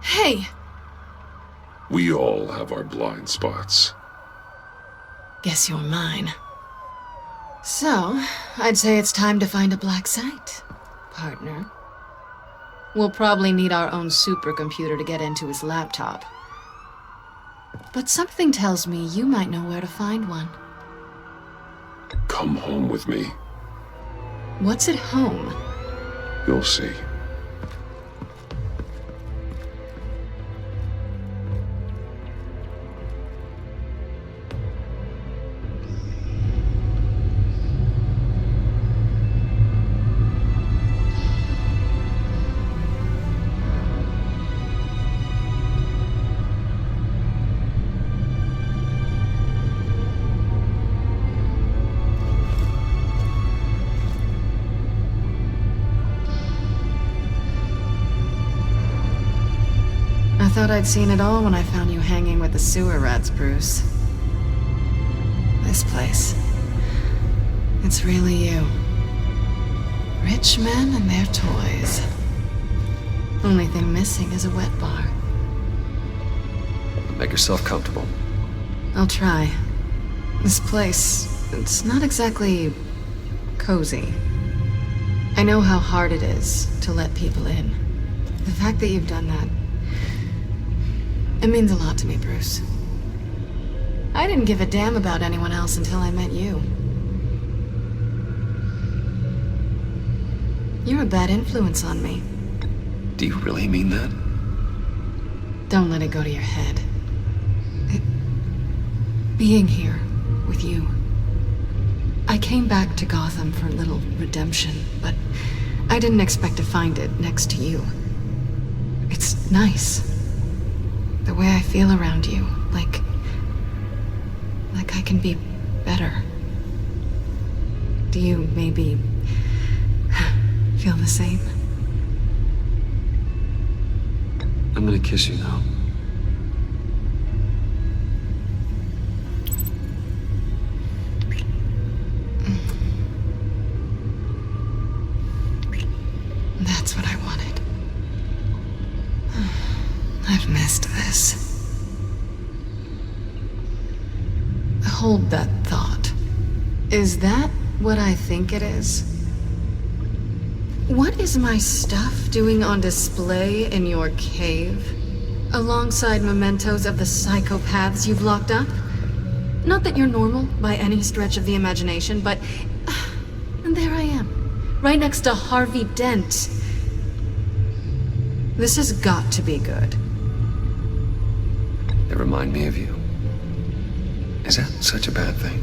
Hey! We all have our blind spots. Guess you're mine. So, I'd say it's time to find a black site, partner. We'll probably need our own supercomputer to get into his laptop. But something tells me you might know where to find one. Come home with me. What's at home? You'll see. I thought I'd seen it all when I found you hanging with the sewer rats, Bruce. This place. It's really you. Rich men and their toys. Only thing missing is a wet bar. Make yourself comfortable. I'll try. This place, it's not exactly cozy. I know how hard it is to let people in. The fact that you've done that, it means a lot to me, Bruce. I didn't give a damn about anyone else until I met you. You're a bad influence on me. Do you really mean that? Don't let it go to your head. Being here with you. I came back to Gotham for a little redemption, but I didn't expect to find it next to you. It's nice. The way I feel around you, like I can be better. Do you maybe feel the same? I'm gonna kiss you now. That's what I wanted. I've missed this. Hold that thought. Is that what I think it is? What is my stuff doing on display in your cave? Alongside mementos of the psychopaths you've locked up? Not that you're normal by any stretch of the imagination, but... and there I am, right next to Harvey Dent. This has got to be good. They remind me of you. Is that such a bad thing?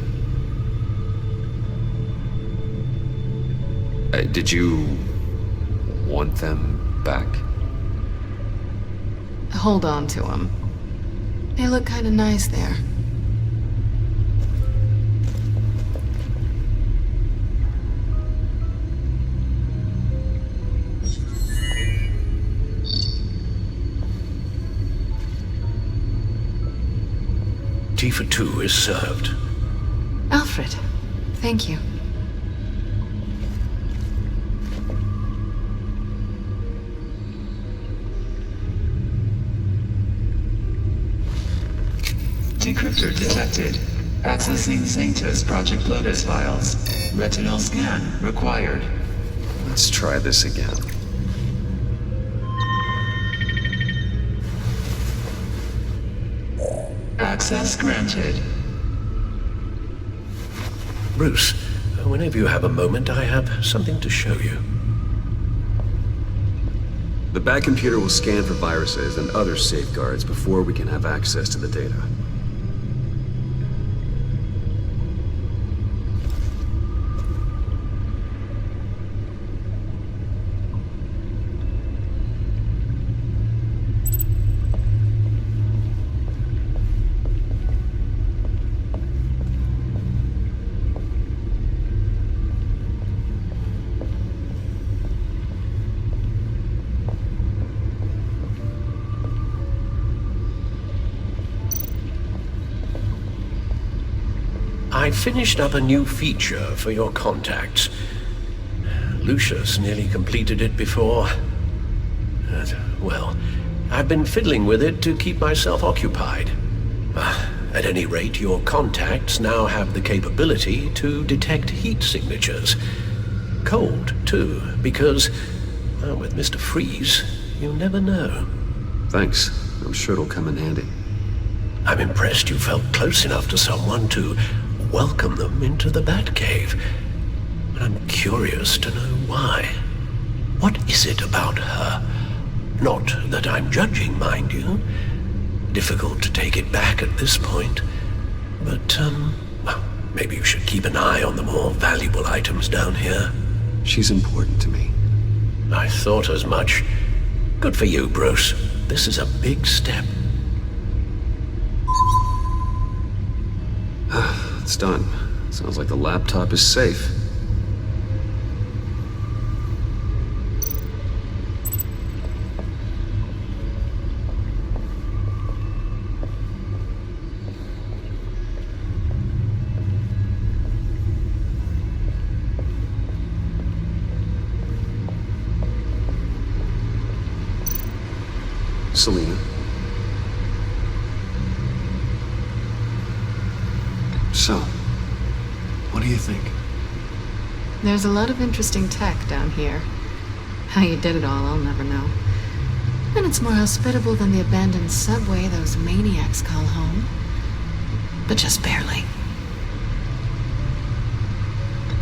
Did you want them back? Hold on to them. They look kind of nice there. Tea for two is served. Alfred, thank you. Decryptor detected. Accessing Sanctus Project Lotus files. Retinal scan required. Let's try this again. Access granted. Bruce, whenever you have a moment, I have something to show you. The back computer will scan for viruses and other safeguards before we can have access to the data. I finished up a new feature for your contacts. Lucius nearly completed it before. Well, I've been fiddling with it to keep myself occupied. At any rate, your contacts now have the capability to detect heat signatures. Cold, too, because, with Mr. Freeze, you never know. Thanks. I'm sure it'll come in handy. I'm impressed you felt close enough to someone to welcome them into the Batcave. But I'm curious to know why. What is it about her? Not that I'm judging, mind you. Difficult to take it back at this point. But, well, maybe you should keep an eye on the more valuable items down here. She's important to me. I thought as much. Good for you, Bruce. This is a big step. It's done. Sounds like the laptop is safe. Selina. So, what do you think? There's a lot of interesting tech down here. How you did it all, I'll never know. And it's more hospitable than the abandoned subway those maniacs call home. but just barely.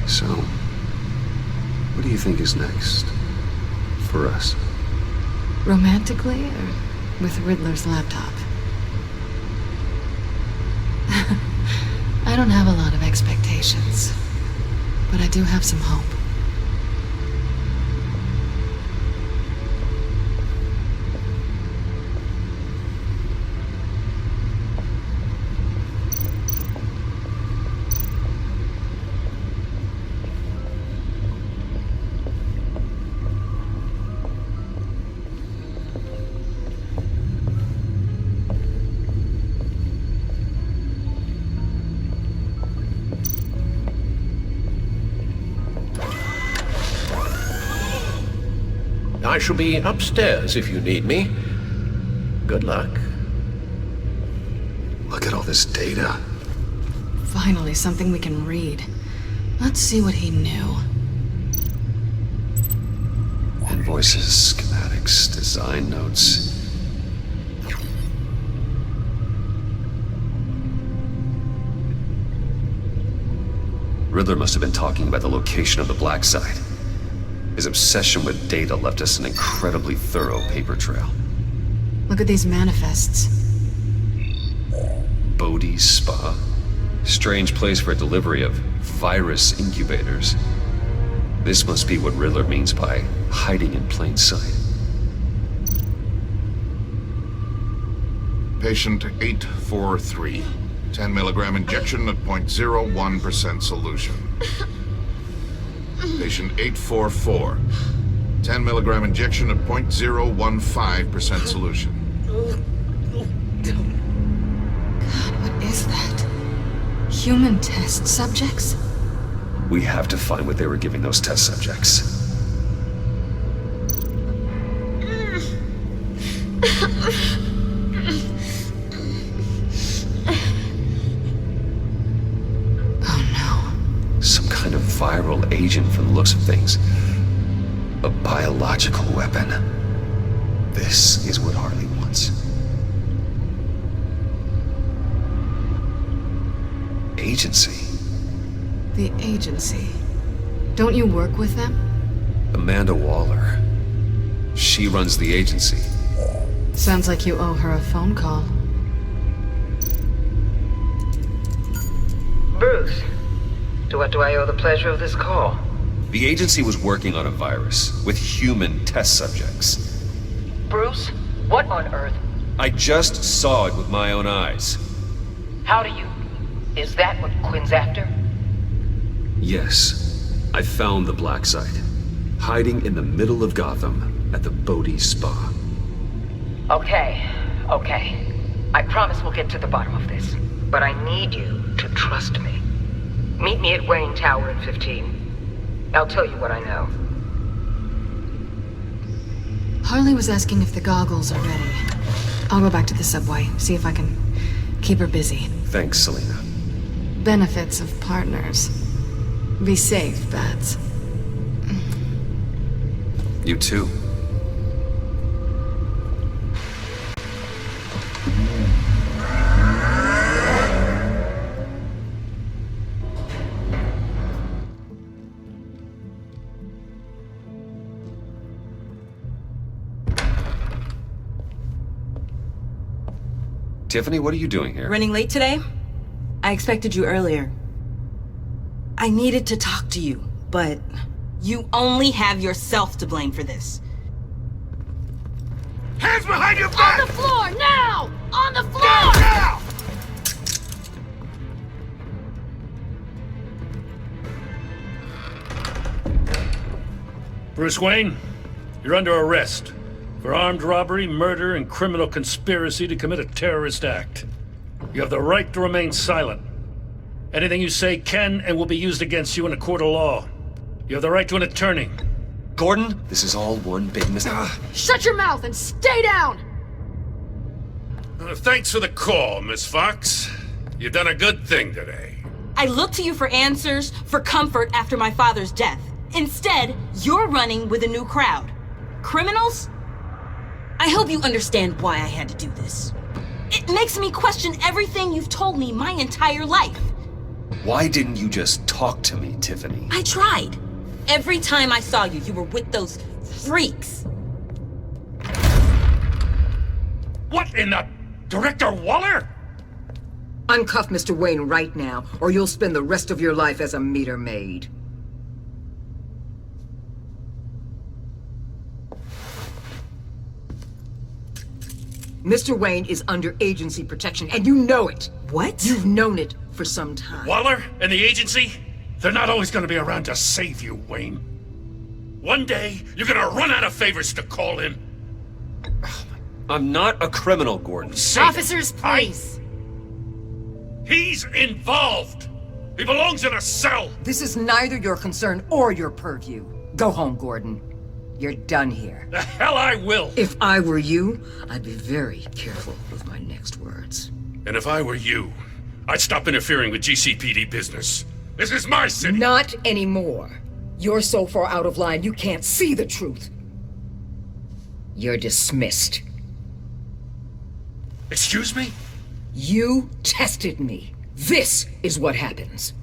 So, what do you think is next? For us? Romantically, or with Riddler's laptop? I don't have a lot of expectations, but I do have some hope. I shall be upstairs if you need me. Good luck. Look at all this data. Finally, something we can read. Let's see what he knew. Invoices, schematics, design notes. Riddler must have been talking about the location of the black site. His obsession with data left us an incredibly thorough paper trail. Look at these manifests. Bodhi's Spa? Strange place for a delivery of virus incubators. This must be what Riddler means by hiding in plain sight. Patient 843. 10 milligram injection at 0.01% solution. Patient 844. 10 milligram injection at 0.015% solution. God, what is that? Human test subjects? We have to find what they were giving those test subjects. Some kind of viral agent from the looks of things. A biological weapon. This is what Harley wants. Agency. The agency. Don't you work with them? Amanda Waller. She runs the agency. Sounds like you owe her a phone call. Bruce. To what do I owe the pleasure of this call? The agency was working on a virus with human test subjects. Bruce? What on earth? I just saw it with my own eyes. How do you... Is that what Quinn's after? Yes. I found the black site. Hiding in the middle of Gotham at the Bodhi Spa. Okay. I promise we'll get to the bottom of this. But I need you to trust me. Meet me at Wayne Tower at 15. I'll tell you what I know. Harley was asking if the goggles are ready. I'll go back to the subway, see if I can keep her busy. Thanks, Selena. Benefits of partners. Be safe, Bats. You too. Tiffany, what are you doing here? Running late today? I expected you earlier. I needed to talk to you, but you only have yourself to blame for this. Hands behind your back! On the floor, now! On the floor! Now! Bruce Wayne, you're under arrest for armed robbery, murder, and criminal conspiracy to commit a terrorist act. You have the right to remain silent. Anything you say can and will be used against you in a court of law. You have the right to an attorney. Gordon, this is all one big mistake. Shut your mouth and stay down! Thanks for the call, Miss Fox. You've done a good thing today. I looked to you for answers, for comfort after my father's death. Instead, you're running with a new crowd. Criminals? I hope you understand why I had to do this. It makes me question everything you've told me my entire life. Why didn't you just talk to me, Tiffany? I tried. Every time I saw you, you were with those freaks. What in the... Director Waller? Uncuff Mr. Wayne right now, or you'll spend the rest of your life as a meter maid. Mr. Wayne is under agency protection, and you know it. What? You've known it for some time. Waller and the agency? They're not always gonna be around to save you, Wayne. One day, you're gonna run out of favors to call in. I'm not a criminal, Gordon. Officers, please. He's involved. He belongs in a cell. This is neither your concern or your purview. Go home, Gordon. You're done here. The hell I will. If I were you, I'd be very careful with my next words. And if I were you, I'd stop interfering with GCPD business. This is my city. Not anymore. You're so far out of line, you can't see the truth. You're dismissed. Excuse me? You tested me. This is what happens.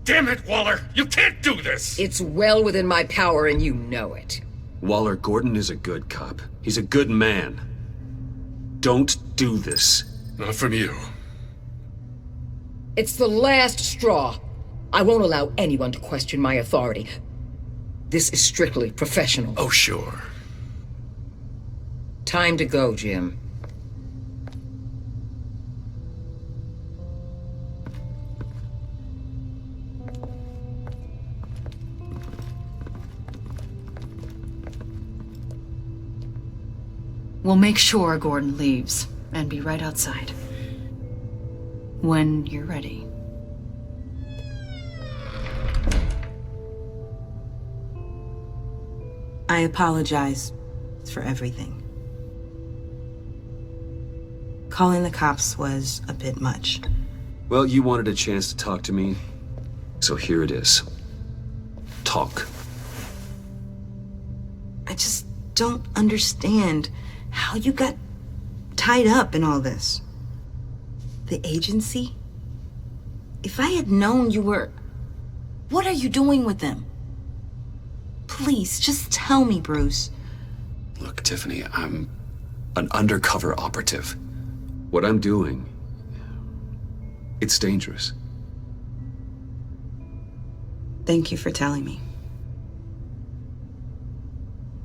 Damn it, Waller! You can't do this! It's well within my power and you know it. Waller, Gordon is a good cop. He's a good man. Don't do this. Not from you. It's the last straw. I won't allow anyone to question my authority. This is strictly professional. Oh, sure. Time to go, Jim. We'll make sure Gordon leaves, and be right outside. When you're ready. I apologize for everything. Calling the cops was a bit much. Well, you wanted a chance to talk to me, so here it is. Talk. I just don't understand how you got tied up in all this. The agency? If I had known you were... What are you doing with them? Please, just tell me, Bruce. Look, Tiffany, I'm an undercover operative. What I'm doing, it's dangerous. Thank you for telling me.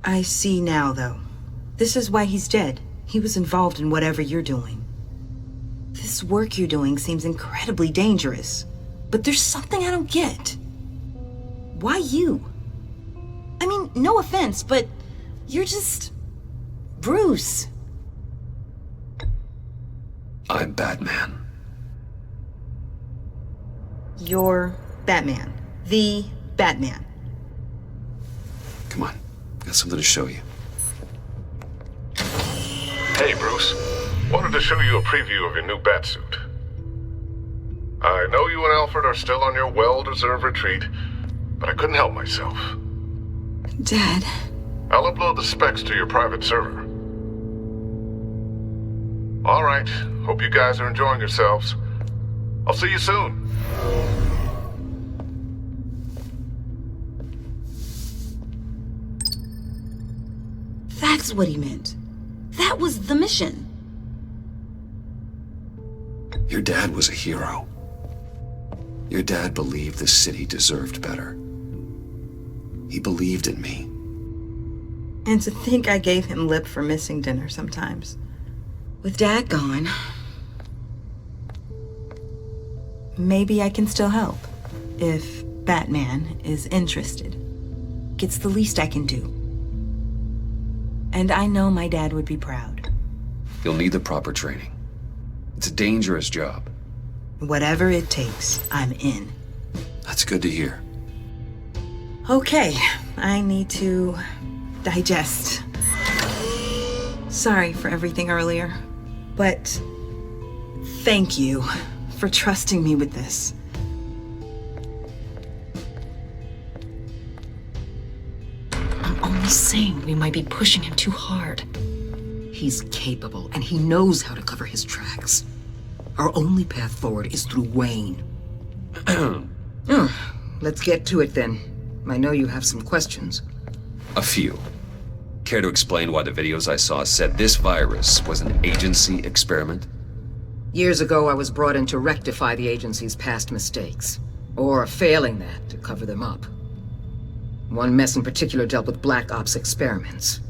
I see now, though. This is why he's dead. He was involved in whatever you're doing. This work you're doing seems incredibly dangerous. But there's something I don't get. Why you? I mean, no offense, but you're just... Bruce. I'm Batman. You're Batman. The Batman. Come on, got something to show you. Hey, Bruce. Wanted to show you a preview of your new batsuit. I know you and Alfred are still on your well-deserved retreat, but I couldn't help myself. Dad. I'll upload the specs to your private server. All right. Hope you guys are enjoying yourselves. I'll see you soon. That's what he meant. That was the mission. Your dad was a hero. Your dad believed the city deserved better. He believed in me. And to think I gave him lip for missing dinner sometimes. With Dad gone, maybe I can still help. If Batman is interested. It's the least I can do. And I know my dad would be proud. You'll need the proper training. It's a dangerous job. Whatever it takes, I'm in. That's good to hear. Okay, I need to digest. Sorry for everything earlier, but thank you for trusting me with this. I'm only saying we might be pushing him too hard. He's capable, and he knows how to cover his tracks. Our only path forward is through Wayne. Let's get to it then. I know you have some questions. A few. Care to explain why the videos I saw said this virus was an agency experiment? Years ago, I was brought in to rectify the agency's past mistakes. Or, failing that, to cover them up. One mess in particular dealt with Black Ops experiments.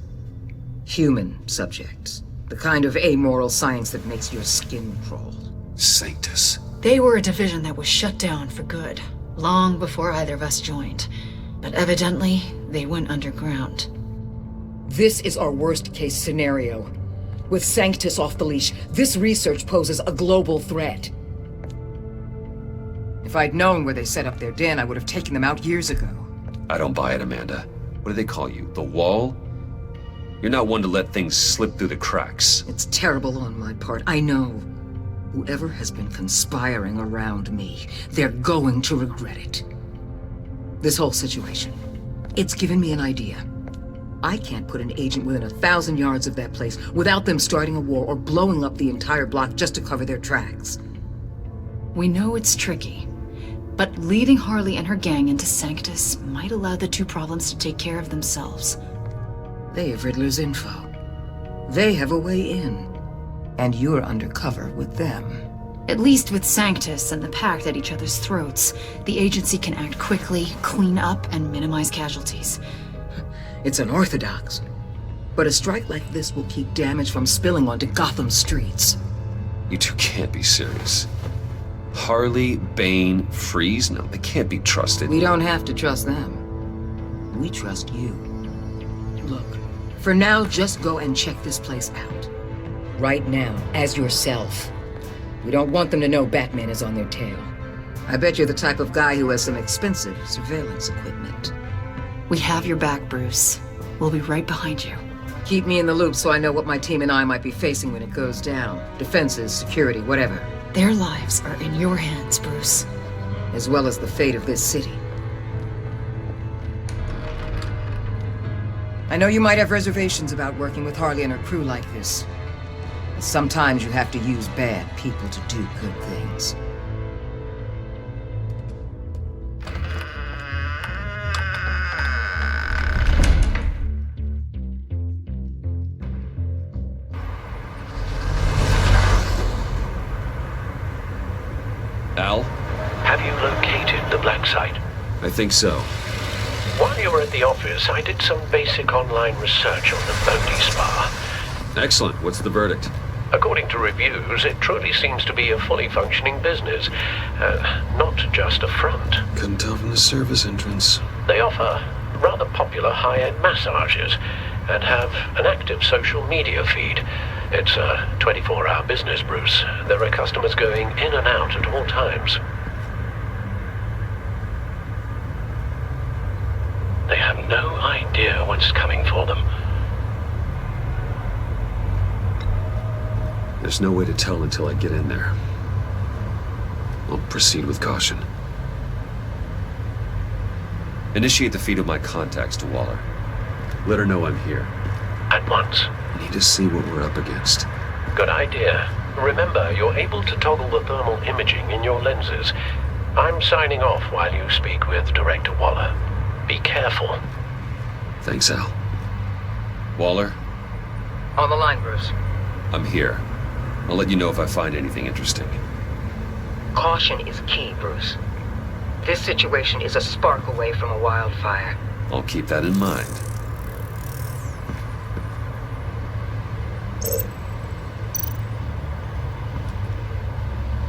Human subjects. The kind of amoral science that makes your skin crawl. Sanctus. They were a division that was shut down for good, long before either of us joined. But evidently, they went underground. This is our worst-case scenario. With Sanctus off the leash, this research poses a global threat. If I'd known where they set up their den, I would have taken them out years ago. I don't buy it, Amanda. What do they call you? The Wall? You're not one to let things slip through the cracks. It's terrible on my part, I know. Whoever has been conspiring around me, they're going to regret it. This whole situation, it's given me an idea. I can't put an agent within 1,000 yards of that place without them starting a war or blowing up the entire block just to cover their tracks. We know it's tricky, but leading Harley and her gang into Sanctus might allow the two problems to take care of themselves. They have Riddler's info. They have a way in. And you're undercover with them. At least with Sanctus and the Pact at each other's throats, the agency can act quickly, clean up, and minimize casualties. It's unorthodox. But a strike like this will keep damage from spilling onto Gotham streets. You two can't be serious. Harley, Bane, Freeze? No, they can't be trusted. We don't have to trust them. We trust you. Look, for now, just go and check this place out. Right now, as yourself. We don't want them to know Batman is on their tail. I bet you're the type of guy who has some expensive surveillance equipment. We have your back, Bruce. We'll be right behind you. Keep me in the loop so I know what my team and I might be facing when it goes down. Defenses, security, whatever. Their lives are in your hands, Bruce. As well as the fate of this city. I know you might have reservations about working with Harley and her crew like this. But sometimes you have to use bad people to do good things. Al? Have you located the black site? I think so. While you were at the office, I did some basic online research on the Bodhi Spa. Excellent. What's the verdict? According to reviews, it truly seems to be a fully functioning business, not just a front. Couldn't tell from the service entrance. They offer rather popular high-end massages and have an active social media feed. It's a 24-hour business, Bruce. There are customers going in and out at all times. They have no idea what's coming for them. There's no way to tell until I get in there. I'll proceed with caution. Initiate the feed of my contacts to Waller. Let her know I'm here. At once. I need to see what we're up against. Good idea. Remember, you're able to toggle the thermal imaging in your lenses. I'm signing off while you speak with Director Waller. Be careful. Thanks, Al. Waller? On the line, Bruce. I'm here. I'll let you know if I find anything interesting. Caution is key, Bruce. This situation is a spark away from a wildfire. I'll keep that in mind.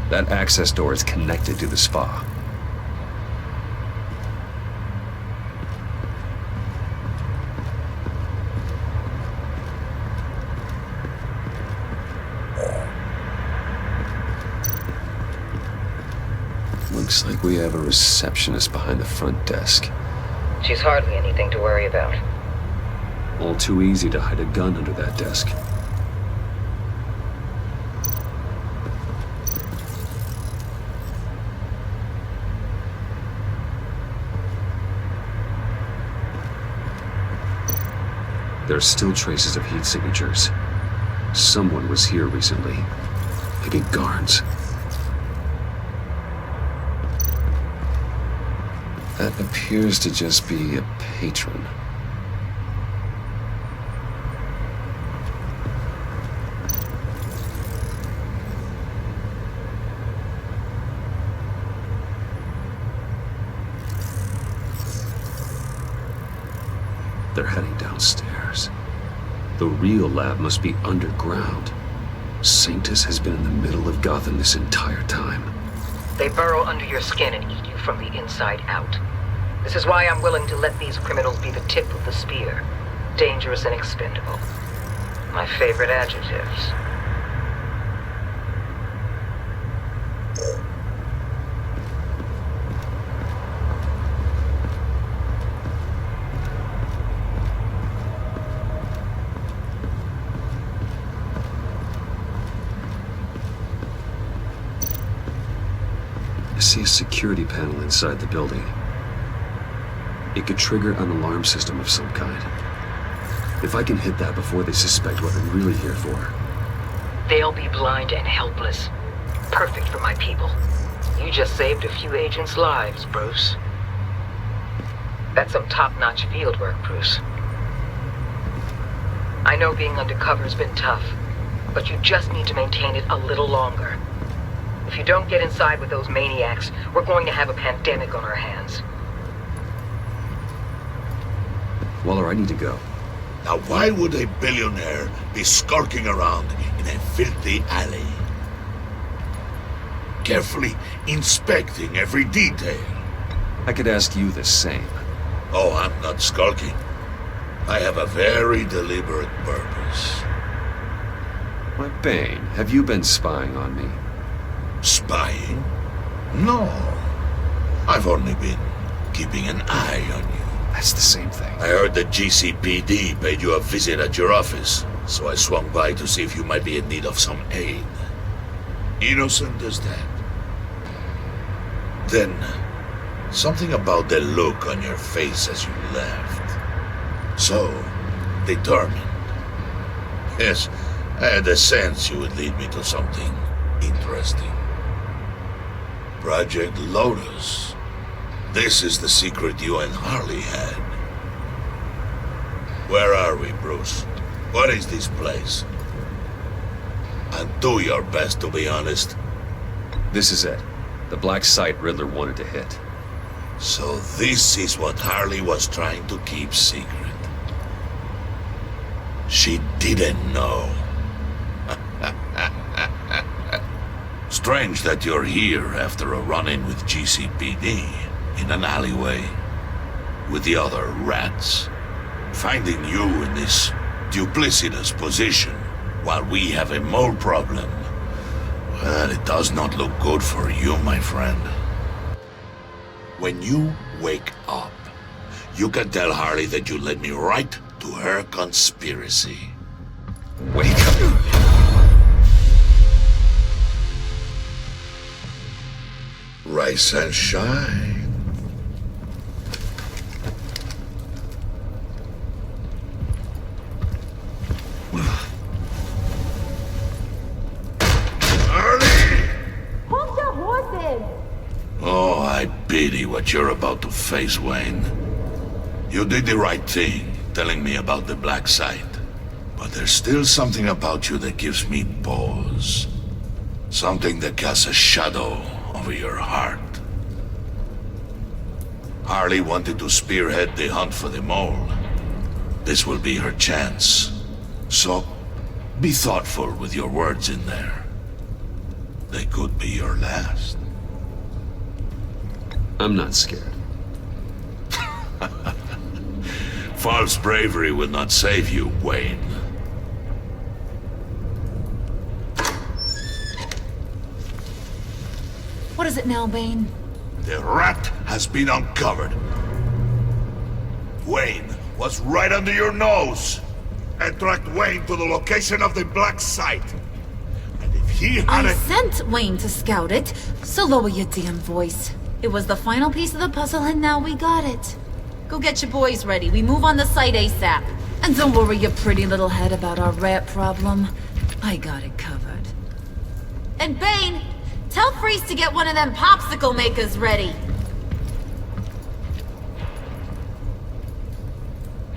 That access door is connected to the spa. Looks like we have a receptionist behind the front desk. She's hardly anything to worry about. All too easy to hide a gun under that desk. There are still traces of heat signatures. Someone was here recently. Maybe guards. That appears to just be a patron. They're heading downstairs. The real lab must be underground. Sanctus has been in the middle of Gotham this entire time. They burrow under your skin and eat you from the inside out. This is why I'm willing to let these criminals be the tip of the spear. Dangerous and expendable. My favorite adjectives. I see a security panel inside the building. It could trigger an alarm system of some kind. If I can hit that before they suspect what I'm really here for. They'll be blind and helpless. Perfect for my people. You just saved a few agents' lives, Bruce. That's some top-notch field work, Bruce. I know being undercover's been tough, but you just need to maintain it a little longer. If you don't get inside with those maniacs, we're going to have a pandemic on our hands. Waller, I need to go. Now why would a billionaire be skulking around in a filthy alley? Carefully inspecting every detail. I could ask you the same. Oh, I'm not skulking. I have a very deliberate purpose. Why, Bane, have you been spying on me? Spying? No. I've only been keeping an eye on you. That's the same thing. I heard the GCPD paid you a visit at your office, so I swung by to see if you might be in need of some aid. Innocent as that. Then, something about the look on your face as you left. So, determined. Yes, I had a sense you would lead me to something interesting. Project Lotus. This is the secret you and Harley had. Where are we, Bruce? What is this place? And do your best to be honest. This is it. The black site Riddler wanted to hit. So this is what Harley was trying to keep secret. She didn't know. Strange that you're here after a run-in with GCPD in an alleyway with the other rats. Finding you in this duplicitous position while we have a mole problem, well, it does not look good for you, my friend. When you wake up, you can tell Harley that you led me right to her conspiracy. Wake up. Rise and shine. Hold your horses! Oh, I pity what you're about to face, Wayne. You did the right thing, telling me about the black site. But there's still something about you that gives me pause. Something that casts a shadow over your heart. Harley wanted to spearhead the hunt for the mole. This will be her chance. So, be thoughtful with your words in there. They could be your last. I'm not scared. False bravery will not save you, Wayne. What is it now, Bane? The rat has been uncovered. Wayne was right under your nose. And tracked Wayne to the location of the black site. And if he had I sent Wayne to scout it, so lower your damn voice. It was the final piece of the puzzle and now we got it. Go get your boys ready. We move on the site ASAP. And don't worry your pretty little head about our rat problem. I got it covered. And Bane, tell Freeze to get one of them popsicle makers ready.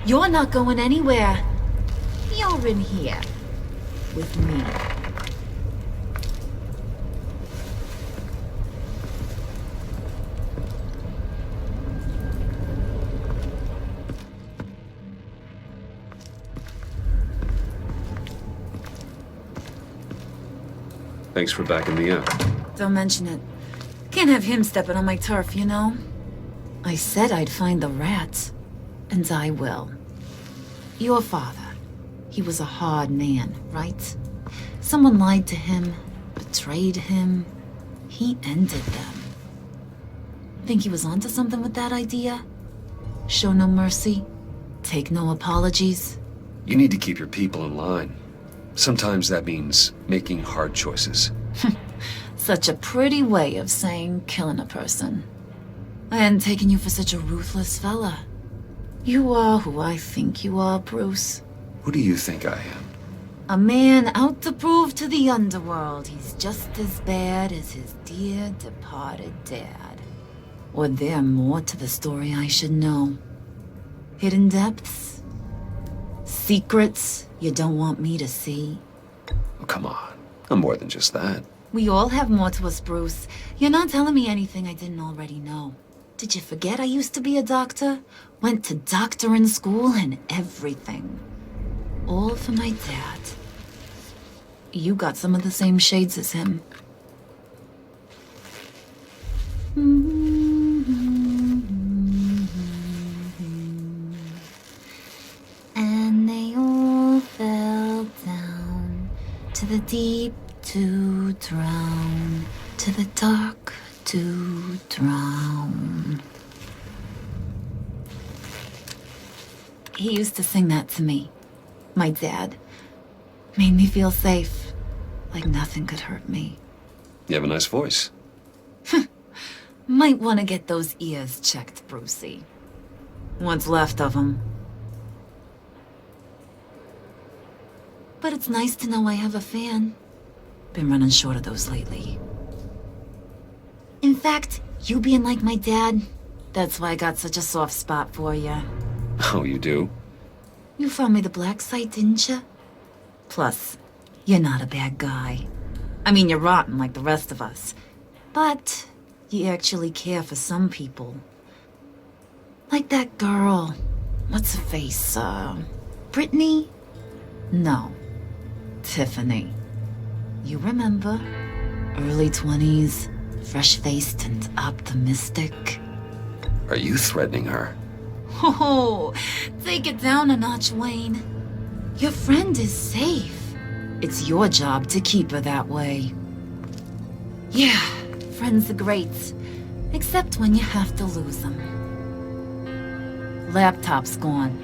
You're not going anywhere. You're in here. With me. Thanks for backing me up. Don't mention it. Can't have him stepping on my turf, you know? I said I'd find the rats. And I will. Your father. He was a hard man, right? Someone lied to him, betrayed him. He ended them. Think he was onto something with that idea? Show no mercy? Take no apologies? You need to keep your people in line. Sometimes that means making hard choices. Such a pretty way of saying killing a person. I hadn't taken you for such a ruthless fella. You are who I think you are, Bruce. Who do you think I am? A man out to prove to the underworld he's just as bad as his dear departed dad. Or there more to the story I should know? Hidden depths? Secrets you don't want me to see? Oh, come on. I'm more than just that. We all have more to us, Bruce. You're not telling me anything I didn't already know. Did you forget I used to be a doctor? Went to doctoring school and everything. All for my dad. You got some of the same shades as him. And they all fell down to the deep to drown, to the dark to drown. He used to sing that to me. My dad. Made me feel safe. Like nothing could hurt me. You have a nice voice. Might want to get those ears checked, Brucey. What's left of them. But it's nice to know I have a fan. Been running short of those lately. In fact, you being like my dad, that's why I got such a soft spot for you. Oh, you do? You found me the black site, didn't you? Plus, you're not a bad guy. I mean, you're rotten like the rest of us. But you actually care for some people. Like that girl. What's her face? Brittany? No. Tiffany. You remember? Early 20s, fresh-faced and optimistic. Are you threatening her? Oh, take it down a notch, Wayne. Your friend is safe. It's your job to keep her that way. Yeah, friends are great. Except when you have to lose them. Laptop's gone.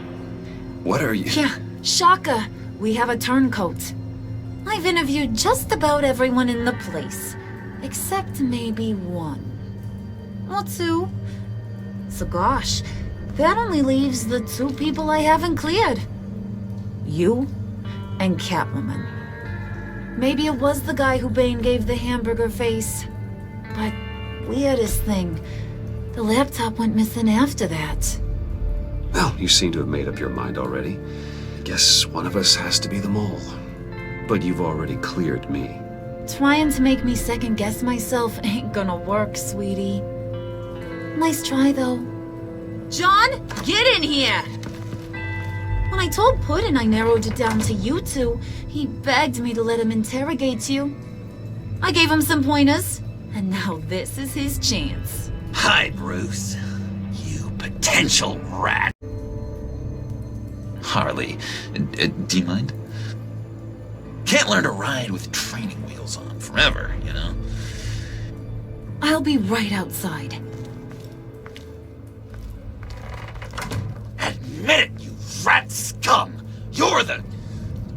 What are you? Yeah, shocker. We have a turncoat. I've interviewed just about everyone in the place. Except maybe one. Or two. So gosh, that only leaves the two people I haven't cleared. You and Catwoman. Maybe it was the guy who Bane gave the hamburger face. But weirdest thing, the laptop went missing after that. Well, you seem to have made up your mind already. Guess one of us has to be the mole. But you've already cleared me. Trying to make me second-guess myself ain't gonna work, sweetie. Nice try, though. John, get in here! When I told Puddin' I narrowed it down to you two, he begged me to let him interrogate you. I gave him some pointers, and now this is his chance. Hi, Bruce. You potential rat. Harley, do you mind? Can't learn to ride with training wheels on forever, you know? I'll be right outside. Admit it, you rat scum! You're the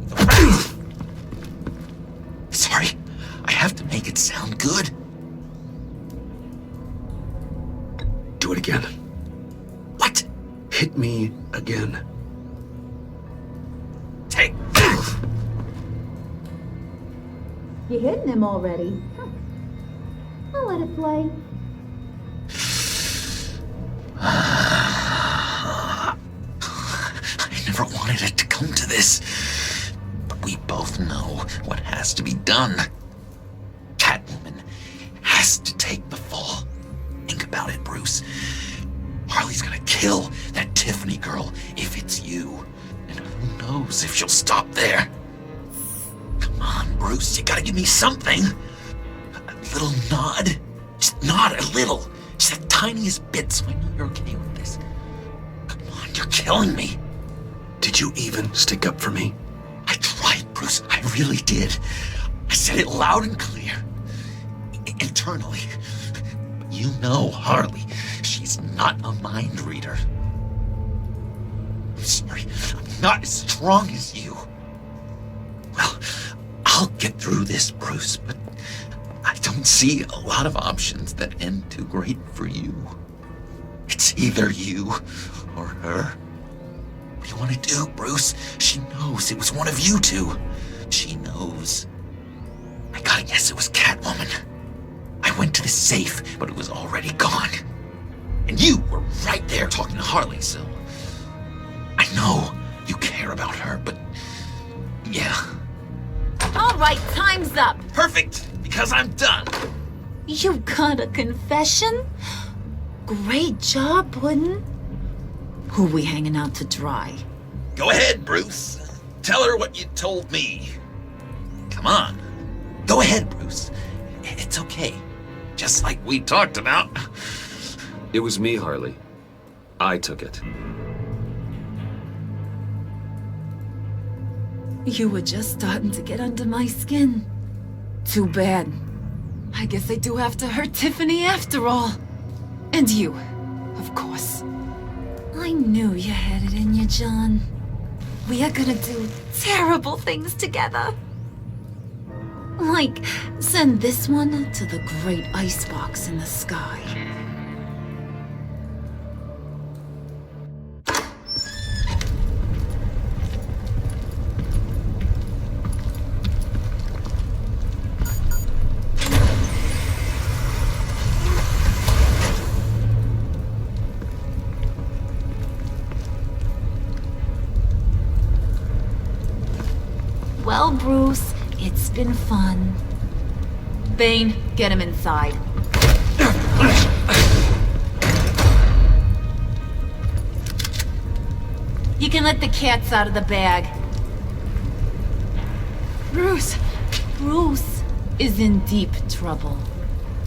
rat! Sorry, I have to make it sound good. Do it again. What? Hit me again. Take You're hitting him already. I'll let it play. I never wanted it to come to this. But we both know what has to be done. Catwoman has to take the fall. Think about it, Bruce. Harley's gonna kill that Tiffany girl if it's you. And who knows if she'll stop there. Come on, Bruce, you gotta give me something. A little nod. Just nod a little. Just the tiniest bit so I know you're okay with this. Come on, you're killing me. Did you even stick up for me? I tried, Bruce. I really did. I said it loud and clear. Internally. But you know Harley. She's not a mind reader. I'm sorry. I'm not as strong as you. Well, I'll get through this, Bruce, but I don't see a lot of options that end too great for you. It's either you or her. What do you want to do, Bruce? She knows it was one of you two. She knows. I gotta guess it was Catwoman. I went to the safe, but it was already gone. And you were right there talking to Harley, so... I know you care about her, but... yeah. All right, time's up. Perfect, because I'm done. You got a confession? Great job, Puddin'. Who we hanging out to dry? Go ahead, Bruce. Tell her what you told me. Come on. Go ahead, Bruce. It's okay. Just like we talked about. It was me, Harley. I took it. You were just starting to get under my skin. Too bad. I guess I do have to hurt Tiffany after all. And you, of course. I knew you had it in you, John. We are gonna do terrible things together. Like, send this one to the great icebox in the sky. Well, Bruce, it's been fun. Bane, get him inside. You can let the cats out of the bag. Bruce! Bruce is in deep trouble.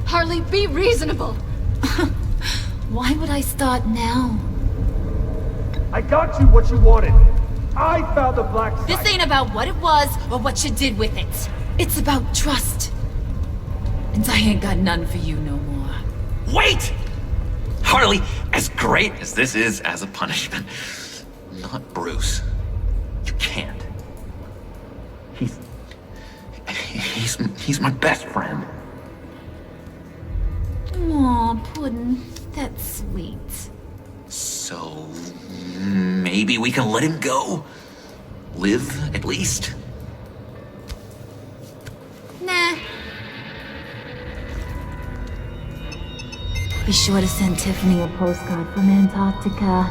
Harley, be reasonable! Why would I start now? I got you what you wanted. I found the black site. This ain't about what it was or what you did with it. It's about trust. And I ain't got none for you no more. Wait! Harley, as great as this is as a punishment, not Bruce. You can't. He's my best friend. Aw, Puddin', that's sweet. So, maybe we can let him go? Live, at least? Nah. Be sure to send Tiffany a postcard from Antarctica.